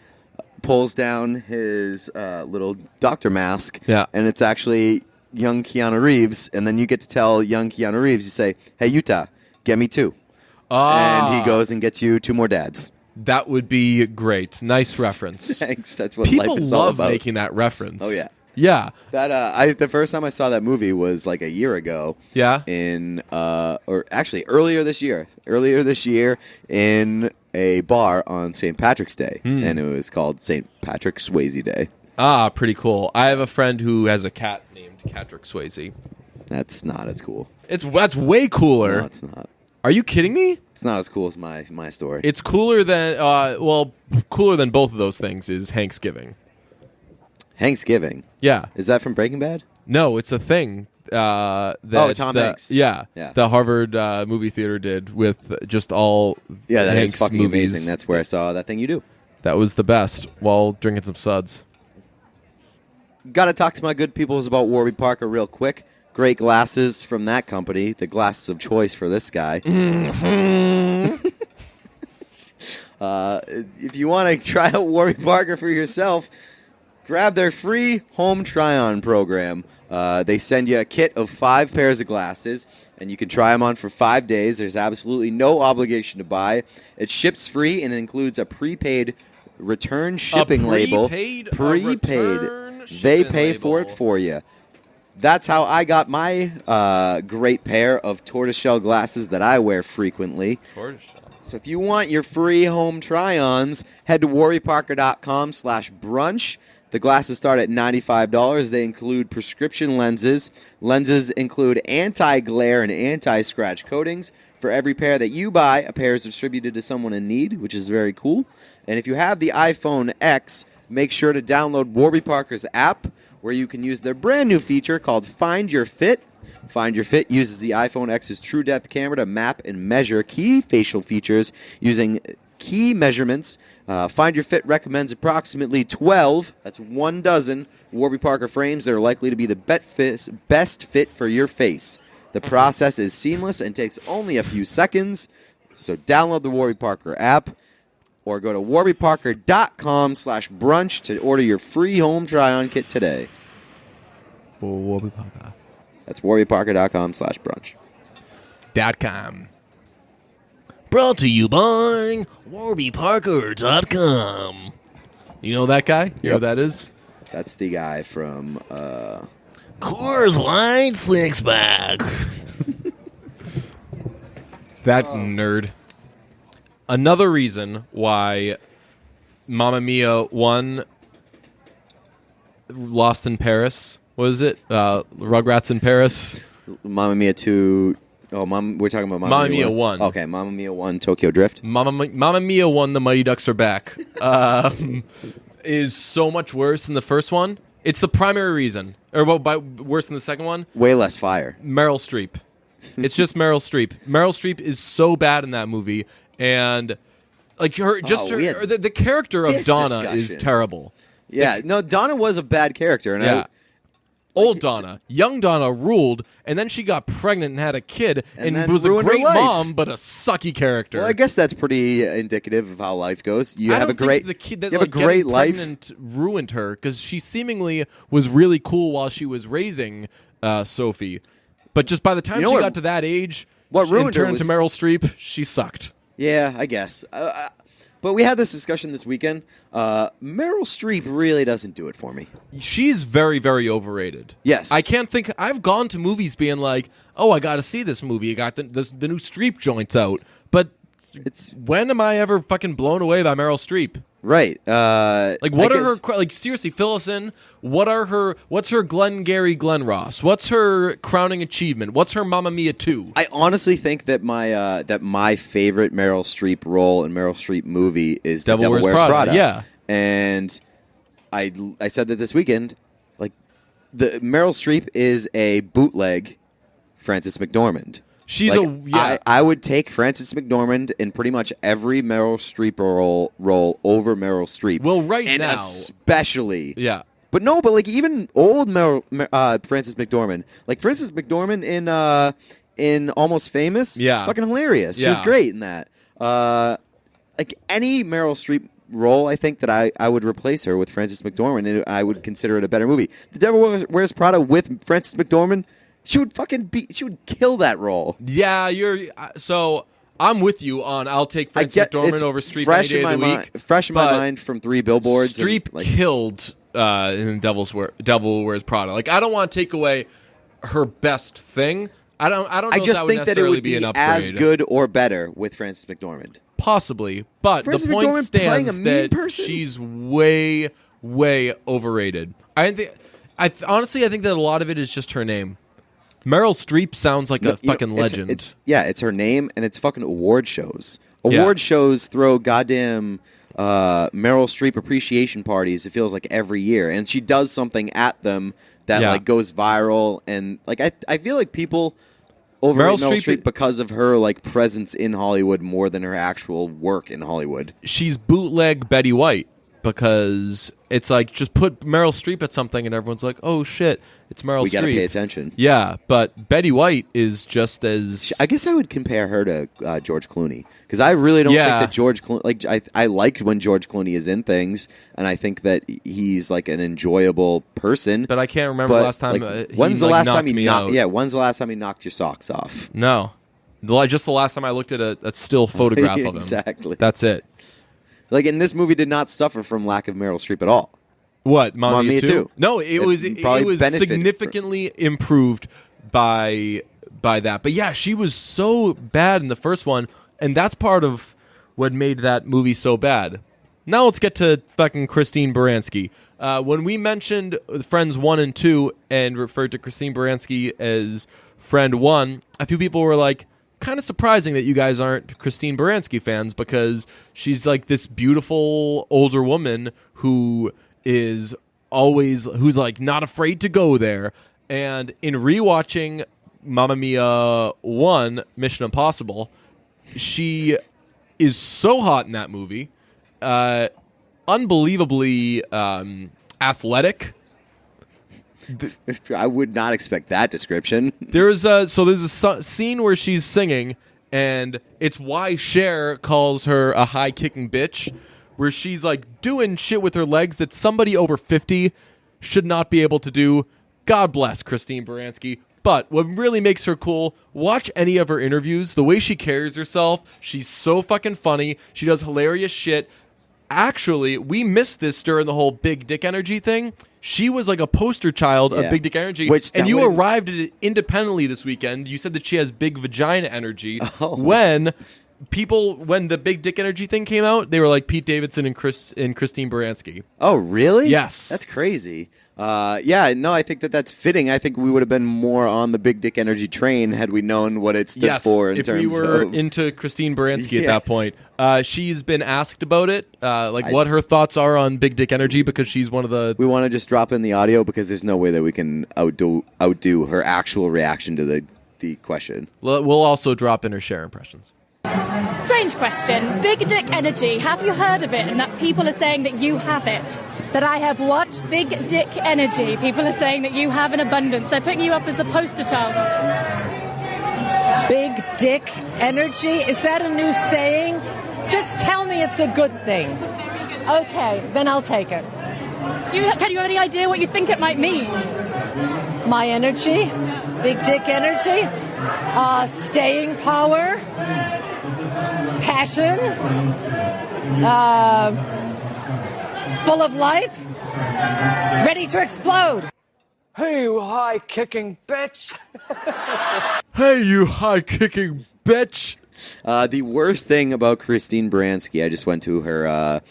S2: pulls down his little doctor mask, and it's actually young Keanu Reeves, and then you get to tell young Keanu Reeves, you say, hey, Utah, get me 2. And he goes and gets you 2 more dads.
S1: That would be great. Nice reference.
S2: Thanks. That's what
S1: people
S2: life is all about.
S1: love making that reference.
S2: Oh, yeah.
S1: Yeah.
S2: That the first time I saw that movie was like a year ago.
S1: Yeah.
S2: Or actually earlier this year in a bar on St. Patrick's Day, and it was called St. Patrick Swayze Day.
S1: Ah, pretty cool. I have a friend who has a cat named Patrick Swayze.
S2: That's not as cool.
S1: That's way cooler.
S2: No, it's not.
S1: Are you kidding me?
S2: It's not as cool as my story.
S1: It's cooler than cooler than both of those things is Thanksgiving.
S2: Thanksgiving.
S1: Yeah.
S2: Is that from Breaking Bad?
S1: No, it's a thing.
S2: Tom Hanks.
S1: Yeah. The Harvard movie theater did with just all
S2: that
S1: Hanks
S2: is fucking
S1: movies.
S2: amazing. That's where I saw That Thing You Do.
S1: That was the best while drinking some suds.
S2: Got to talk to my good peoples about Warby Parker real quick. Great glasses from that company. The glasses of choice for this guy.
S1: Mm-hmm.
S2: If you want to try out Warby Parker for yourself, grab their free home try-on program. They send you a kit of 5 pairs of glasses, and you can try them on for 5 days. There's absolutely no obligation to buy. It ships free, and it includes a prepaid return shipping label.
S1: Prepaid.
S2: They pay for it for you. That's how I got my great pair of tortoiseshell glasses that I wear frequently.
S1: Tortoiseshell.
S2: So if you want your free home try-ons, head to warbyparker.com/brunch. The glasses start at $95. They include prescription lenses. Lenses include anti-glare and anti-scratch coatings. For every pair that you buy, a pair is distributed to someone in need, which is very cool. And if you have the iPhone X, make sure to download Warby Parker's app, where you can use their brand new feature called Find Your Fit. Find Your Fit uses the iPhone X's true depth camera to map and measure key facial features using key measurements. Find Your Fit recommends approximately 12, that's 1 dozen, Warby Parker frames that are likely to be the best fit for your face. The process is seamless and takes only a few seconds, so download the Warby Parker app or go to warbyparker.com/brunch to order your free home try-on kit today.
S1: Warby Parker.
S2: That's warbyparker.com/brunch.
S1: warbyparker.com. Brought to you by warbyparker.com. You know that guy? You know who that is?
S2: That's the guy from
S1: Coors Light Six-Pack. That nerd. Another reason why Mamma Mia 1 Lost in Paris, what is it? Rugrats in Paris.
S2: Mamma Mia 2. Oh, we're talking about
S1: Mamma Mia 1.
S2: Okay, Mamma Mia 1 Tokyo Drift.
S1: Mamma Mia 1 The Mighty Ducks Are Back is so much worse than the first one. It's the primary reason. Or worse than the second one.
S2: Way less fire.
S1: Meryl Streep. It's just Meryl Streep. Meryl Streep is so bad in that movie. And like the character of Donna is terrible.
S2: Yeah, no, Donna was a bad character. And
S1: Old Donna. Young Donna ruled, and then she got pregnant and had a kid, and was a great mom, but a sucky character.
S2: Well, I guess that's pretty indicative of how life goes. You have a great life.
S1: Pregnant ruined her, because she seemingly was really cool while she was raising Sophie. But just by the time she got to that age,
S2: what ruined her
S1: turned to Meryl Streep, she sucked.
S2: Yeah, I guess. But we had this discussion this weekend. Meryl Streep really doesn't do it for me.
S1: She's very, very overrated.
S2: Yes.
S1: I can't think... I've gone to movies being like, oh, I got to see this movie. You got the new Streep joints out. But when am I ever fucking blown away by Meryl Streep?
S2: Right.
S1: What are her... Like, seriously, fill us in. What's her Glengarry Glen Ross? What's her crowning achievement? What's her Mamma Mia 2?
S2: I honestly think that my favorite Meryl Streep role and Meryl Streep movie is Devil Wears Prada.
S1: Yeah.
S2: And I said that this weekend, like, the Meryl Streep is a bootleg Frances McDormand. I would take Frances McDormand in pretty much every Meryl Streep role over Meryl Streep.
S1: Well, now,
S2: especially but like even old Frances McDormand, like Frances McDormand in Almost Famous, fucking hilarious. She was great in that. Like any Meryl Streep role, I think that I would replace her with Frances McDormand, and I would consider it a better movie. The Devil Wears Prada with Frances McDormand. She would kill that role. Yeah,
S1: so I'm with you on I'll take Frances McDormand over Streep any day of the week.
S2: Fresh in my mind from 3 Billboards.
S1: Streep killed in Devil Wears Prada. Like, I don't want to take away her best thing. I don't know
S2: I just think that it would be
S1: an
S2: as good or better with Frances McDormand.
S1: Possibly, but the point stands that she's way, way overrated. Honestly, I think that a lot of it is just her name. Meryl Streep sounds like a fucking legend.
S2: It's her name, and it's fucking award shows. Award shows throw goddamn Meryl Streep appreciation parties, it feels like, every year. And she does something at them that like goes viral. And like I feel like people overrate Meryl Streep because of her like presence in Hollywood more than her actual work in Hollywood.
S1: She's bootleg Betty White. Because it's like, just put Meryl Streep at something and everyone's like, oh shit, it's Meryl Streep.
S2: We gotta pay attention.
S1: Yeah, but Betty White is just as...
S2: I guess I would compare her to George Clooney. Because I really don't think that George Clooney... Like, I liked when George Clooney is in things, and I think that he's like an enjoyable person.
S1: But I can't remember the last time
S2: when's the last time he knocked your socks off?
S1: No. Just the last time I looked at a still photograph of him.
S2: Exactly.
S1: That's it.
S2: Like, and this movie did not suffer from lack of Meryl Streep at all.
S1: What, Mamma Mia 2? No, it was significantly improved by that. But yeah, she was so bad in the first one, and that's part of what made that movie so bad. Now let's get to fucking Christine Baranski. When we mentioned Friends 1 and 2 and referred to Christine Baranski as Friend 1, a few people were like, kind of surprising that you guys aren't Christine Baranski fans, because she's like this beautiful older woman who's like not afraid to go there. And in rewatching Mamma Mia 1, Mission Impossible, she is so hot in that movie, unbelievably athletic.
S2: I would not expect that description.
S1: There's a scene where she's singing, and it's why Cher calls her a high-kicking bitch, where she's like doing shit with her legs that somebody over 50 should not be able to do. God bless Christine Baranski. But what really makes her cool, watch any of her interviews. The way she carries herself, she's so fucking funny. She does hilarious shit. Actually, we missed this during the whole big dick energy thing. She was like a poster child of big dick energy. And you arrived at it independently this weekend. You said that she has big vagina energy. Oh. When the big dick energy thing came out, they were like Pete Davidson and Christine Baranski.
S2: Oh, really?
S1: Yes.
S2: That's crazy. I think that's fitting. I think we would have been more on the big dick energy train had we known what it stood for in terms of...
S1: if we were into Christine Baranski at that point. She's been asked about it, what her thoughts are on big dick energy, because she's one of the...
S2: We want to just drop in the audio because there's no way that we can outdo her actual reaction to the question.
S1: We'll also drop in her share impressions.
S3: Strange question. Big dick energy. Have you heard of it and that people are saying that you have it? That I have what? Big dick energy. People are saying that you have an abundance. They're putting you up as the poster child of it.
S4: Big dick energy? Is that a new saying? Just tell me it's a good thing. Okay, then I'll take it.
S3: Can you have any idea what you think it might mean?
S4: My energy? Big dick energy? Staying power? Passion? Full of life? Ready to explode?
S5: Hey, you high-kicking bitch!
S1: Hey, you high-kicking bitch!
S2: The worst thing about Christine Baranski, I just went to her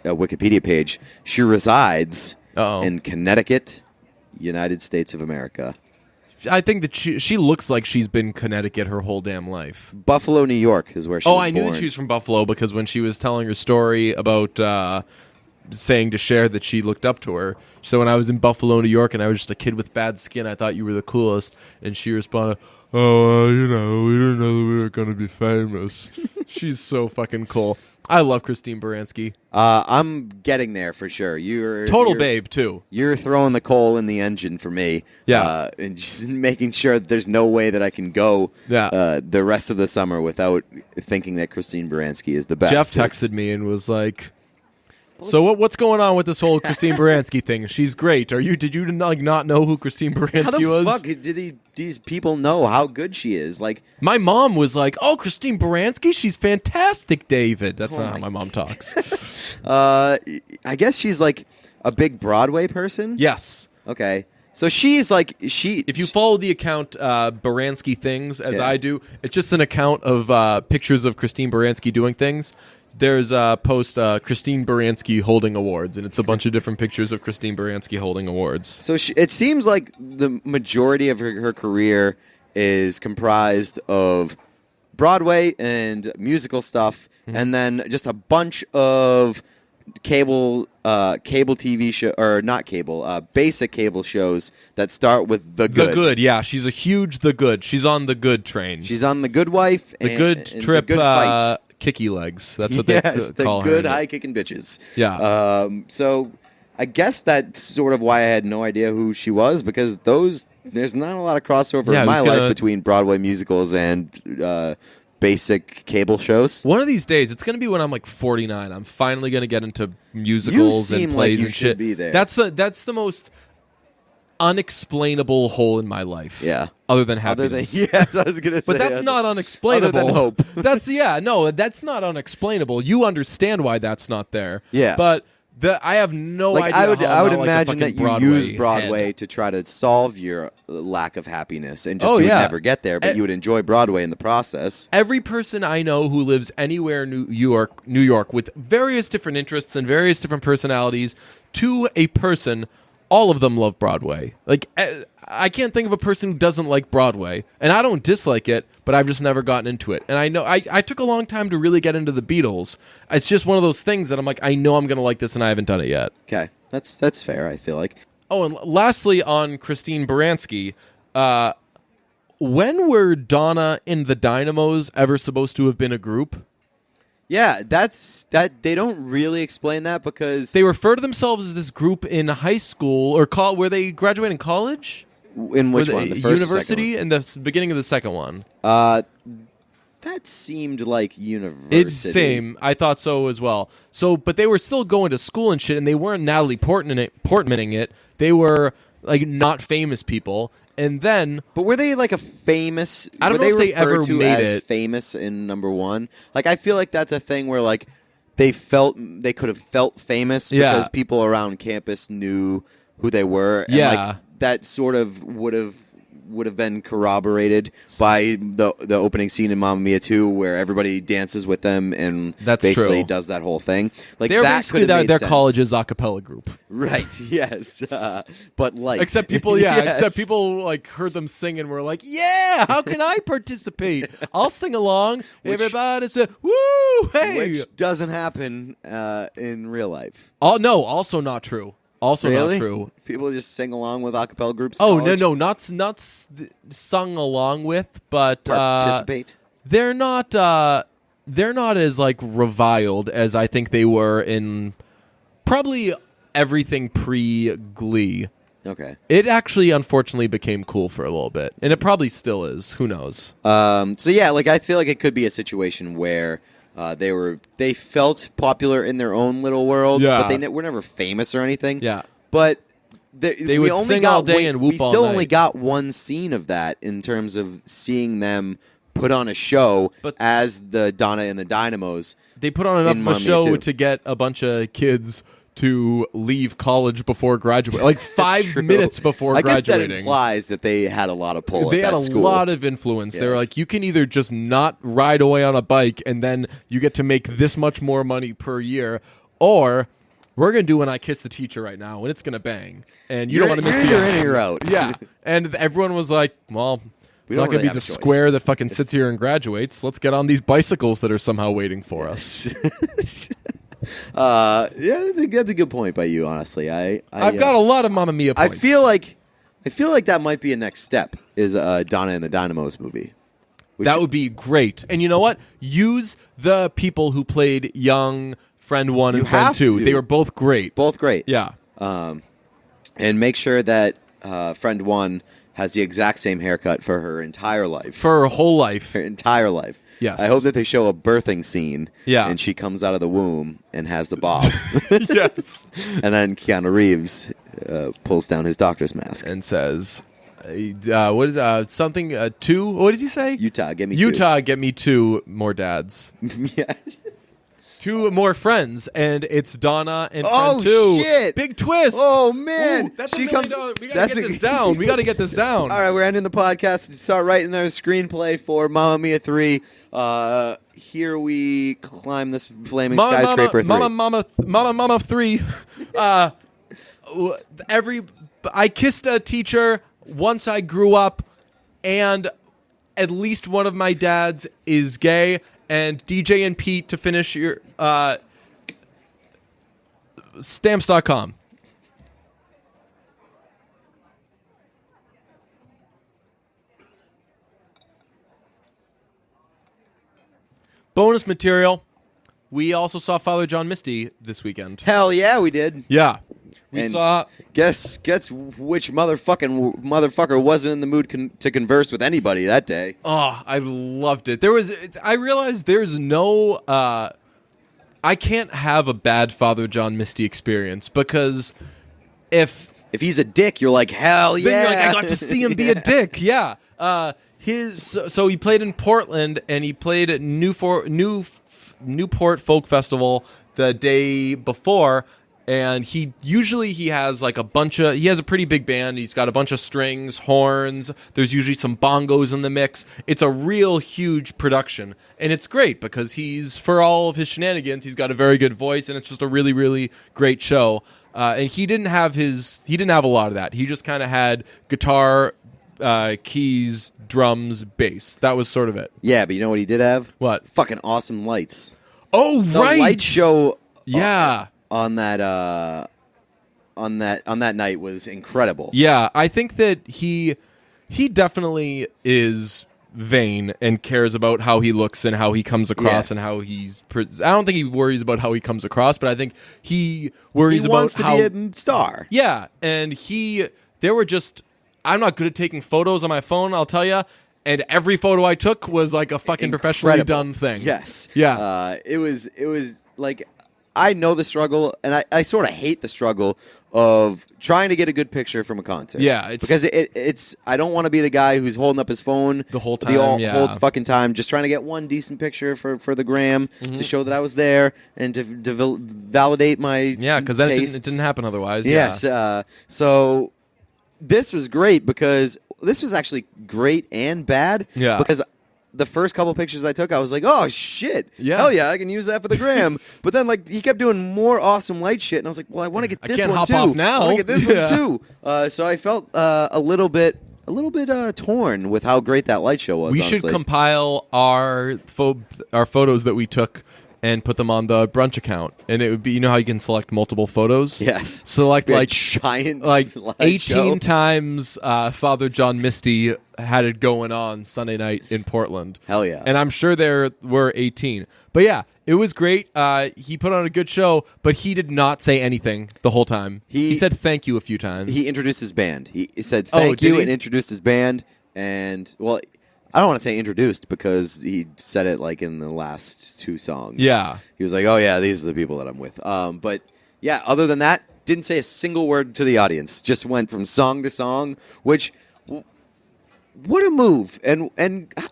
S2: Wikipedia page. She resides in Connecticut, United States of America.
S1: I think that she looks like she's been Connecticut her whole damn life.
S2: Buffalo, New York is where she was born.
S1: I knew that she was from Buffalo because when she was telling her story about saying to Cher that she looked up to her. So when I was in Buffalo, New York, and I was just a kid with bad skin, I thought you were the coolest. And she responded, we didn't know that we were going to be famous. She's so fucking cool. I love Christine Baranski.
S2: I'm getting there for sure. You're
S1: babe too.
S2: You're throwing the coal in the engine for me.
S1: Yeah,
S2: and just making sure that there's no way that I can go the rest of the summer without thinking that Christine Baranski is the best.
S1: Jeff texted me and was like, "So what's going on with this whole Christine Baranski thing? She's great. Did you not know who Christine Baranski was?
S2: How the fuck did these people know how good she is? Like,
S1: my mom was like, "Oh, Christine Baranski, she's fantastic, David." That's not how my mom talks.
S2: I guess she's like a big Broadway person.
S1: Yes.
S2: Okay. So she's like
S1: If you follow the account Baranski Things, as I do, it's just an account of pictures of Christine Baranski doing things. There's a post, Christine Baranski holding awards, and it's a bunch of different pictures of Christine Baranski holding awards.
S2: So it seems like the majority of her career is comprised of Broadway and musical stuff, and then just a bunch of cable TV show, or not cable, basic cable shows that start with The Good.
S1: The Good, yeah. She's a huge The Good. She's on The Good train.
S2: She's on The Good Wife.
S1: The Good Trip.
S2: The Good Fight.
S1: Kicky legs. That's what they call her.
S2: The good high-kicking bitches.
S1: Yeah.
S2: So I guess that's sort of why I had no idea who she was, because there's not a lot of crossover in my life between Broadway musicals and basic cable shows.
S1: One of these days, it's going to be when I'm like 49. I'm finally going to get into musicals and plays and shit.
S2: Be there.
S1: That's the most unexplainable hole in my life.
S2: Yeah.
S1: Other than happiness.
S2: Yes, I was going to say.
S1: But that's not unexplainable.
S2: Other than hope.
S1: That's not unexplainable. You understand why that's not there.
S2: Yeah.
S1: But I have no idea.
S2: I would imagine that you use Broadway
S1: head.
S2: to try to solve your lack of happiness, and just you would never get there, but you would enjoy Broadway in the process.
S1: Every person I know who lives anywhere in New York, with various different interests and various different personalities, to a person, all of them love Broadway. Like, I can't think of a person who doesn't like Broadway, and I don't dislike it, but I've just never gotten into it. And I know I took a long time to really get into the Beatles. It's just one of those things that I'm like, I know I'm going to like this, and I haven't done it yet.
S2: Okay, that's fair, I feel like.
S1: Oh, and lastly, on Christine Baranski, when were Donna and the Dynamos ever supposed to have been a group?
S2: Yeah, that they don't really explain that, because
S1: they refer to themselves as this group in high school or were they graduating college?
S2: In which one? The first
S1: university? In the beginning of the second one.
S2: That seemed like university.
S1: Same. I thought so as well. So, but they were still going to school and shit, and they weren't Natalie Portmaning it. They were like not famous people. And then,
S2: but were they like a famous?
S1: I don't know if they ever made it
S2: famous in number one. Like I feel like that's a thing where like they could have felt famous because people around campus knew who they were. And like that sort of would have been corroborated by the opening scene in Mamma Mia 2 where everybody dances with them and basically does that whole thing. Like
S1: they're
S2: that
S1: basically their college's a cappella group.
S2: Right, yes. But like
S1: except people except people like heard them sing and were like, "Yeah, how can I participate? I'll sing along." Everybody say, "Woo, hey."
S2: Which doesn't happen in real life.
S1: Oh, no, also not true. Also
S2: really?
S1: Not true.
S2: People just sing along with a cappella groups.
S1: Oh no, not sung along with, but
S2: participate.
S1: They're not as like reviled as I think they were in probably everything pre-Glee.
S2: Okay.
S1: It actually, unfortunately, became cool for a little bit, and it probably still is. Who knows?
S2: So yeah, like I feel like it could be a situation where. They felt popular in their own little world, but they were never famous or anything.
S1: Yeah,
S2: but
S1: they would sing all day and whoop all night.
S2: We still only got one scene of that in terms of seeing them put on a show as the Donna and the Dynamos.
S1: They put on enough of a show to get a bunch of kids to leave college before graduating, like 5 minutes before graduating.
S2: I guess that implies that they had a lot of pull.
S1: They
S2: at
S1: had
S2: that school.
S1: A lot of influence. Yes. They were like, you can either just not ride away on a bike and then you get to make this much more money per year, or we're going to do When I Kiss the Teacher right now, and it's going to bang. And you don't want to miss the
S2: either in or you're out.
S1: Yeah. And everyone was like, well, we're not going to be the square that fucking sits here and graduates. Let's get on these bicycles that are somehow waiting for us.
S2: Yeah, that's a good point by you. Honestly,
S1: I've got a lot of Mamma Mia points.
S2: I feel like that might be a next step. Is Donna and the Dynamos movie?
S1: That would be great. And you know what? Use the people who played young Friend 1 and Friend 2. They were both great.
S2: Both great.
S1: Yeah.
S2: And make sure that Friend 1 has the exact same haircut for her entire life.
S1: For her whole life.
S2: Her entire life.
S1: Yes.
S2: I hope that they show a birthing scene.
S1: Yeah.
S2: And she comes out of the womb and has the bob.
S1: Yes.
S2: And then Keanu Reeves pulls down his doctor's mask
S1: and says, "What is something? 2? What does he say?
S2: Utah, get me 2.
S1: Utah, get me 2 more dads.
S2: Yeah."
S1: 2 more friends, and it's Donna and Friend 2.
S2: Shit!
S1: Big twist!
S2: Oh man!
S1: Ooh, that's $1 million. We gotta get this down. We gotta get this down.
S2: All right, we're ending the podcast. Start writing our screenplay for Mamma Mia 3. Here we climb this flaming skyscraper.
S1: Mama 3. I kissed a teacher once I grew up, and at least one of my dads is gay. And DJ and Pete to finish your stamps.com. Bonus material. We also saw Father John Misty this weekend.
S2: Hell yeah, we did.
S1: Yeah. We saw.
S2: Guess which motherfucker wasn't in the mood to converse with anybody that day.
S1: Oh, I loved it. I realized there's no. I can't have a bad Father John Misty experience because if
S2: he's a dick, you're like, hell yeah.
S1: Then you're like, I got to see him be a dick. Yeah. So he played in Portland and he played at Newport Folk Festival the day before. And he has like he has a pretty big band. He's got a bunch of strings, horns. There's usually some bongos in the mix. It's a real huge production. And it's great because for all of his shenanigans, he's got a very good voice and it's just a really, really great show. And he didn't have a lot of that. He just kind of had guitar, keys, drums, bass. That was sort of it.
S2: Yeah, but you know what he did have?
S1: What?
S2: Fucking awesome lights.
S1: Oh, right.
S2: The light show.
S1: Yeah.
S2: On that night was incredible.
S1: Yeah, I think that he definitely is vain and cares about how he looks and how he comes across and how he's. I don't think he worries about how he comes across, but I think he worries about how
S2: he wants to be a star.
S1: Yeah, and there were just. I'm not good at taking photos on my phone, I'll tell you. And every photo I took was like a fucking professionally done thing.
S2: Yes.
S1: Yeah.
S2: It was like. I know the struggle, and I sort of hate the struggle of trying to get a good picture from a concert.
S1: Yeah,
S2: because it's I don't want to be the guy who's holding up his phone
S1: the whole time,
S2: whole fucking time, just trying to get one decent picture for the gram to show that I was there and to validate my
S1: because then it didn't happen otherwise.
S2: Yes, so this was great because this was actually great and bad.
S1: Yeah,
S2: because the first couple pictures I took, I was like, oh, shit.
S1: Yeah.
S2: Hell yeah, I can use that for the gram. But then, like, he kept doing more awesome light shit, and I was like, well, I want to get this one, too.
S1: I can't hop off now.
S2: I want to get this one, too. So I felt a little bit torn with how great that light show was,
S1: We
S2: honestly.
S1: should compile our photos that we took and put them on the brunch account. And it would be, you know how you can select multiple photos?
S2: Yes.
S1: Select like
S2: giant
S1: like 18
S2: show.
S1: times Father John Misty had it going on Sunday night in Portland.
S2: Hell yeah.
S1: And I'm sure there were 18. But yeah, it was great. He put on a good show, but he did not say anything the whole time. He said thank you a few times.
S2: He introduced his band. He said thank you and introduced his band. And, well, I don't want to say introduced because he said it like in the last 2 songs.
S1: Yeah.
S2: He was like, oh, yeah, these are the people that I'm with. But, yeah, other than that, didn't say a single word to the audience. Just went from song to song, which, what a move. And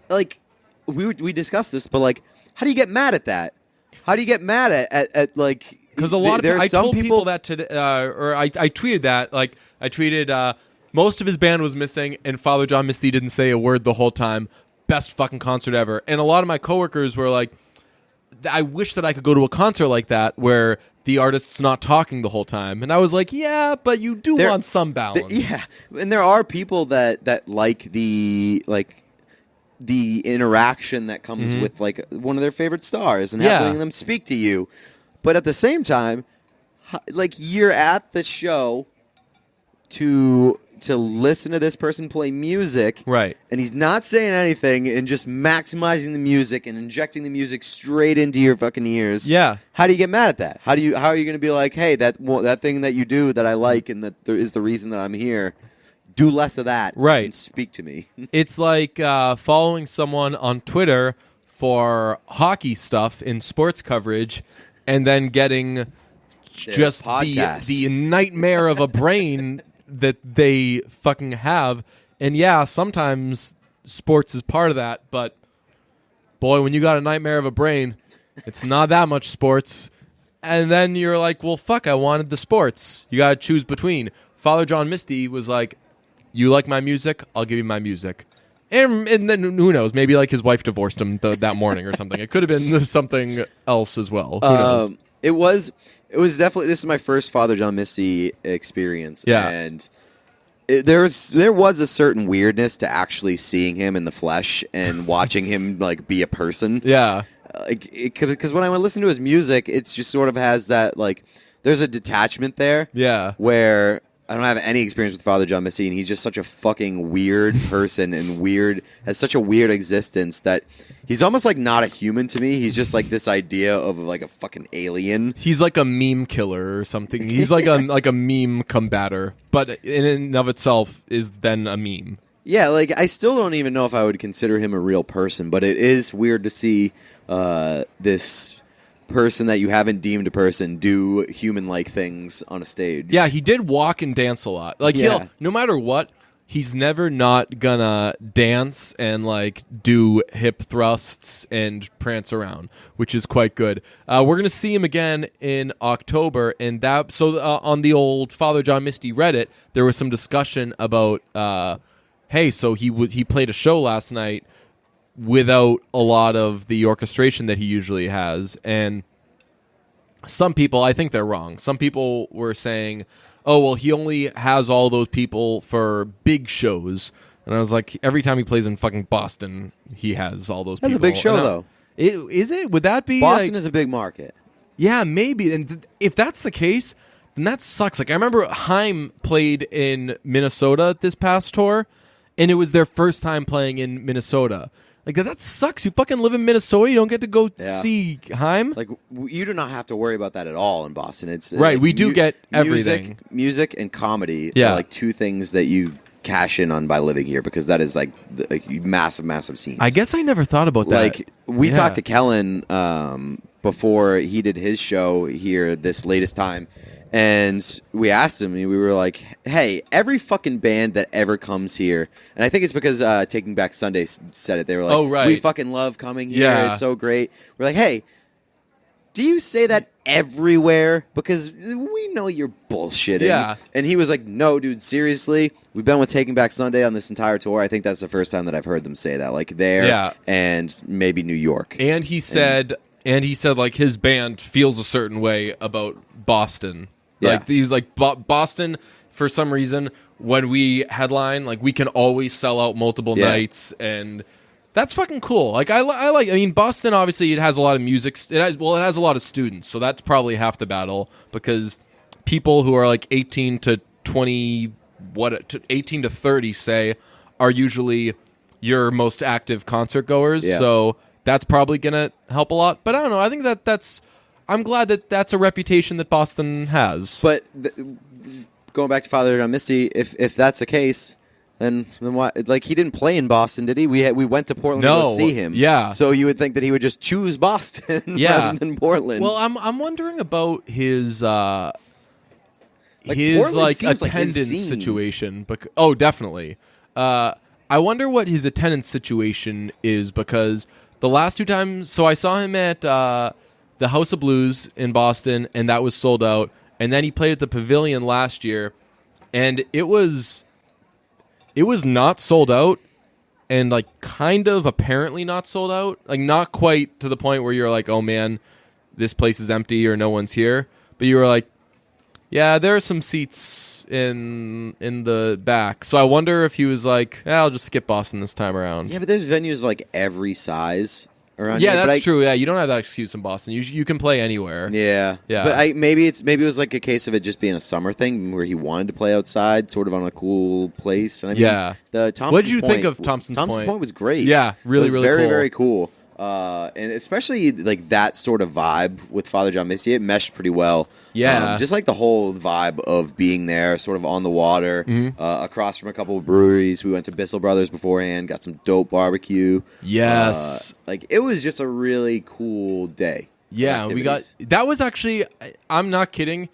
S2: like, we discussed this, but, like, how do you get mad at that? How do you get mad at like...
S1: Because a lot of I told people that today, or I tweeted that. Like, I tweeted... most of his band was missing, and Father John Misty didn't say a word the whole time. Best fucking concert ever. And a lot of my coworkers were like, I wish that I could go to a concert like that where the artist's not talking the whole time. And I was like, yeah, but you do want some balance.
S2: Yeah, and there are people that like the interaction that comes with like one of their favorite stars and having them speak to you. But at the same time, like, you're at the show to listen to this person play music,
S1: right?
S2: And he's not saying anything and just maximizing the music and injecting the music straight into your fucking ears.
S1: Yeah.
S2: How do you get mad at that? How are you going to be like, hey, that thing that you do that I like and that is the reason that I'm here? Do less of that,
S1: right? And
S2: speak to me.
S1: It's like following someone on Twitter for hockey stuff in sports coverage, and then getting just the nightmare of a brain that they fucking have. And yeah, sometimes sports is part of that, but boy, when you got a nightmare of a brain, it's not that much sports. And then you're like, well, fuck, I wanted the sports. You got to choose between. Father John Misty was like, you like my music? I'll give you my music. And then who knows? Maybe like his wife divorced him that morning or something. It could have been something else as well. Who knows?
S2: It was definitely, this is my first Father John Misty experience.
S1: Yeah.
S2: And there was a certain weirdness to actually seeing him in the flesh and watching him like be a person.
S1: Yeah.
S2: Because when I listen to his music, it just sort of has that, like, there's a detachment there.
S1: Yeah.
S2: Where I don't have any experience with Father John Misty, and he's just such a fucking weird person and has such a weird existence that he's almost like not a human to me. He's just like this idea of like a fucking alien.
S1: He's like a meme killer or something. He's like a meme combater, but in and of itself is then a meme.
S2: Yeah, like, I still don't even know if I would consider him a real person, but it is weird to see this person that you haven't deemed a person do human-like things on a stage.
S1: Yeah, he did walk and dance a lot. Like, he'll, no matter what, he's never not gonna dance and like do hip thrusts and prance around, which is quite good. We're gonna see him again in October, and on the old Father John Misty Reddit, there was some discussion about, hey, so he played a show last night without a lot of the orchestration that he usually has, and some people, I think they're wrong. Some people were saying, oh, well, he only has all those people for big shows. And I was like, every time he plays in fucking Boston, he has all those people.
S2: That's a big show, though.
S1: Is it? Would that be?
S2: Boston is a big market.
S1: Yeah, maybe. And if that's the case, then that sucks. Like, I remember Haim played in Minnesota this past tour, and it was their first time playing in Minnesota. Like, that sucks. You fucking live in Minnesota. You don't get to go see Haim.
S2: Like, you do not have to worry about that at all in Boston. It's
S1: right.
S2: Like,
S1: we do get everything.
S2: Music and comedy are like two things that you cash in on by living here, because that is like massive, massive scenes.
S1: I guess I never thought about that.
S2: Like, we talked to Kellen before he did his show here this latest time. And we asked him, and we were like, hey, every fucking band that ever comes here, and I think it's because Taking Back Sunday said it. They were like,
S1: oh, right.
S2: we fucking love coming here.
S1: Yeah.
S2: It's so great. We're like, hey, do you say that everywhere? Because we know you're bullshitting.
S1: Yeah.
S2: And he was like, no, dude, seriously. We've been with Taking Back Sunday on this entire tour. I think that's the first time that I've heard them say that. Like, there and maybe New York.
S1: And he said, like, his band feels a certain way about Boston.
S2: Yeah.
S1: Like, he was like, Boston, for some reason, when we headline, like, we can always sell out multiple nights, and that's fucking cool. Like, I mean, Boston, obviously, it has a lot of music. It has a lot of students, so that's probably half the battle, because people who are, like, 18 to 30, say, are usually your most active concert goers, so that's probably going to help a lot. But I don't know, I think that's... I'm glad that that's a reputation that Boston has.
S2: But going back to Father John Misty, if that's the case, then why? Like, he didn't play in Boston, did he? We went to Portland to go see him.
S1: Yeah.
S2: So you would think that he would just choose Boston rather than Portland.
S1: Well, I'm wondering about his
S2: Portland
S1: attendance
S2: like his scene.
S1: situation. Oh, definitely. I wonder what his attendance situation is, because the last two times, so I saw him at the House of Blues in Boston, and that was sold out. And then he played at the Pavilion last year, and it was not sold out, and like kind of apparently not sold out. Like, not quite to the point where you're like, oh man, this place is empty or no one's here. But you were like, yeah, there are some seats in the back. So I wonder if he was like, I'll just skip Boston this time around.
S2: Yeah, but there's venues of like every size around
S1: here.
S2: Yeah,
S1: that's true. Yeah, you don't have that excuse in Boston. You can play anywhere.
S2: Yeah. But maybe it was like a case of it just being a summer thing where he wanted to play outside, sort of on a cool place. And I mean, the Thompson's
S1: what did you
S2: Point,
S1: think of Thompson's Point?
S2: Thompson's Point was great.
S1: Yeah, really,
S2: it was
S1: really
S2: very,
S1: cool.
S2: very cool. And especially like that sort of vibe with Father John Misty, it meshed pretty well.
S1: Yeah,
S2: just like the whole vibe of being there, sort of on the water, across from a couple of breweries. We went to Bissell Brothers beforehand, got some dope barbecue.
S1: Yes,
S2: like it was just a really cool day.
S1: Yeah, that was actually, I'm not kidding,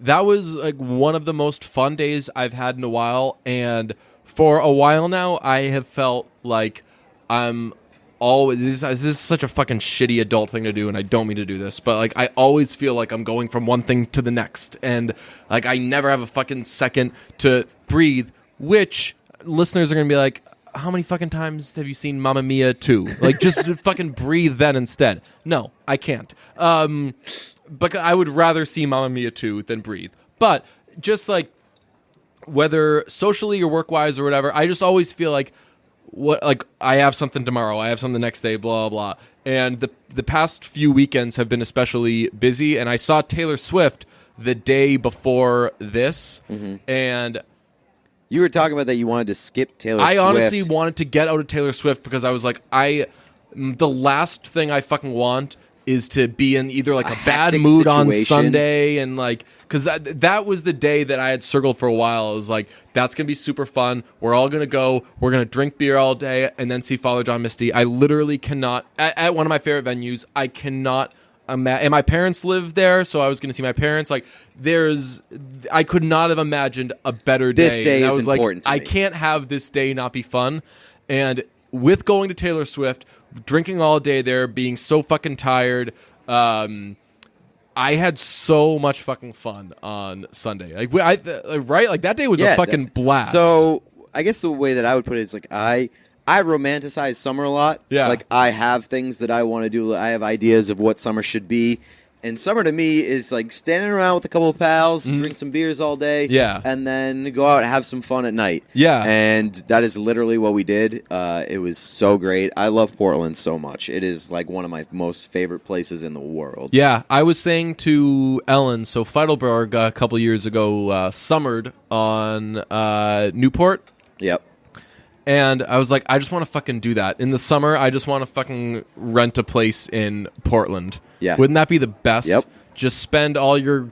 S1: that was like one of the most fun days I've had in a while, and for a while now, I have felt like I'm always, this is such a fucking shitty adult thing to do, and I don't mean to do this, but like I always feel like I'm going from one thing to the next, and like I never have a fucking second to breathe, which listeners are going to be like, how many fucking times have you seen Mamma Mia 2? Like, just fucking breathe then instead. No, I can't. But I would rather see Mamma Mia 2 than breathe. But just like, whether socially or work-wise or whatever, I just always feel like, I have something tomorrow, I have something the next day, blah, blah. And the past few weekends have been especially busy, and I saw Taylor Swift the day before this, and
S2: you were talking about that you wanted to skip Taylor Swift.
S1: I honestly wanted to get out of Taylor Swift because I was like, the last thing I fucking want is to be in either like a bad mood on Sunday, and like, because that was the day that I had circled for a while. I was like, that's gonna be super fun. We're all gonna go. We're gonna drink beer all day and then see Father John Misty. I literally cannot, at one of my favorite venues, I cannot. And my parents live there, so I was going to see my parents. Like, I could not have imagined a better day.
S2: This day is
S1: Like,
S2: important to me.
S1: I can't have this day not be fun. And with going to Taylor Swift, drinking all day there, being so fucking tired, I had so much fucking fun on Sunday. Like, right? Like, that day was a fucking blast.
S2: So, I guess the way that I would put it is like, I romanticize summer a lot.
S1: Yeah.
S2: Like, I have things that I want to do. I have ideas of what summer should be. And summer to me is like standing around with a couple of pals, drink some beers all day, and then go out and have some fun at night.
S1: Yeah.
S2: And that is literally what we did. It was so great. I love Portland so much. It is like one of my most favorite places in the world.
S1: Yeah, I was saying to Ellen, so Feidelberg a couple years ago summered on Newport.
S2: Yep.
S1: And I was like, I just want to fucking do that. In the summer, I just want to fucking rent a place in Portland.
S2: Yeah.
S1: Wouldn't that be the best?
S2: Yep.
S1: Just spend all your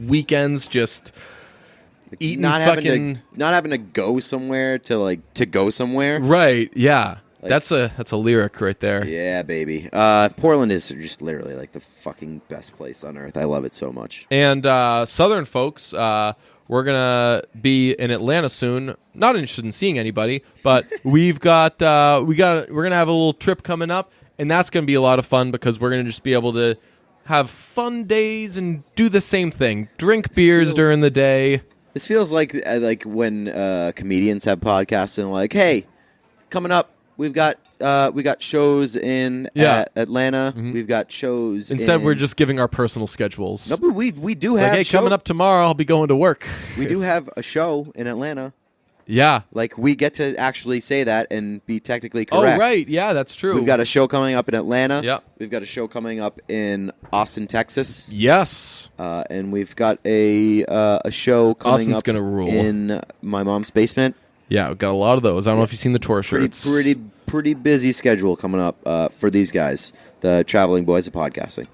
S1: weekends just eating
S2: not
S1: fucking...
S2: not having to go somewhere to go somewhere.
S1: Right, yeah.
S2: Like,
S1: that's a lyric right there.
S2: Yeah, baby. Portland is just literally like the fucking best place on earth. I love it so much.
S1: And Southern folks, we're gonna be in Atlanta soon. Not interested in seeing anybody, but we're gonna have a little trip coming up, and that's gonna be a lot of fun because we're gonna just be able to have fun days and do the same thing. Drink beers during the day.
S2: This feels like when comedians have podcasts and like, hey, coming up, we've got shows in Atlanta. Mm-hmm. We've got shows.
S1: Instead, we're just giving our personal schedules.
S2: No, but we do have.
S1: Like, hey, coming up tomorrow, I'll be going to work.
S2: We do have a show in Atlanta.
S1: Yeah.
S2: Like, we get to actually say that and be technically correct.
S1: Oh, right. Yeah, that's true.
S2: We've got a show coming up in Atlanta.
S1: Yep.
S2: We've got a show coming up in Austin, Texas.
S1: Yes.
S2: And we've got a show coming
S1: Austin's
S2: up
S1: gonna rule.
S2: in my mom's basement.
S1: Yeah, we've got a lot of those. I don't know if you've seen the tour shirts.
S2: Pretty busy schedule coming up for these guys, the Traveling Boys of Podcasting.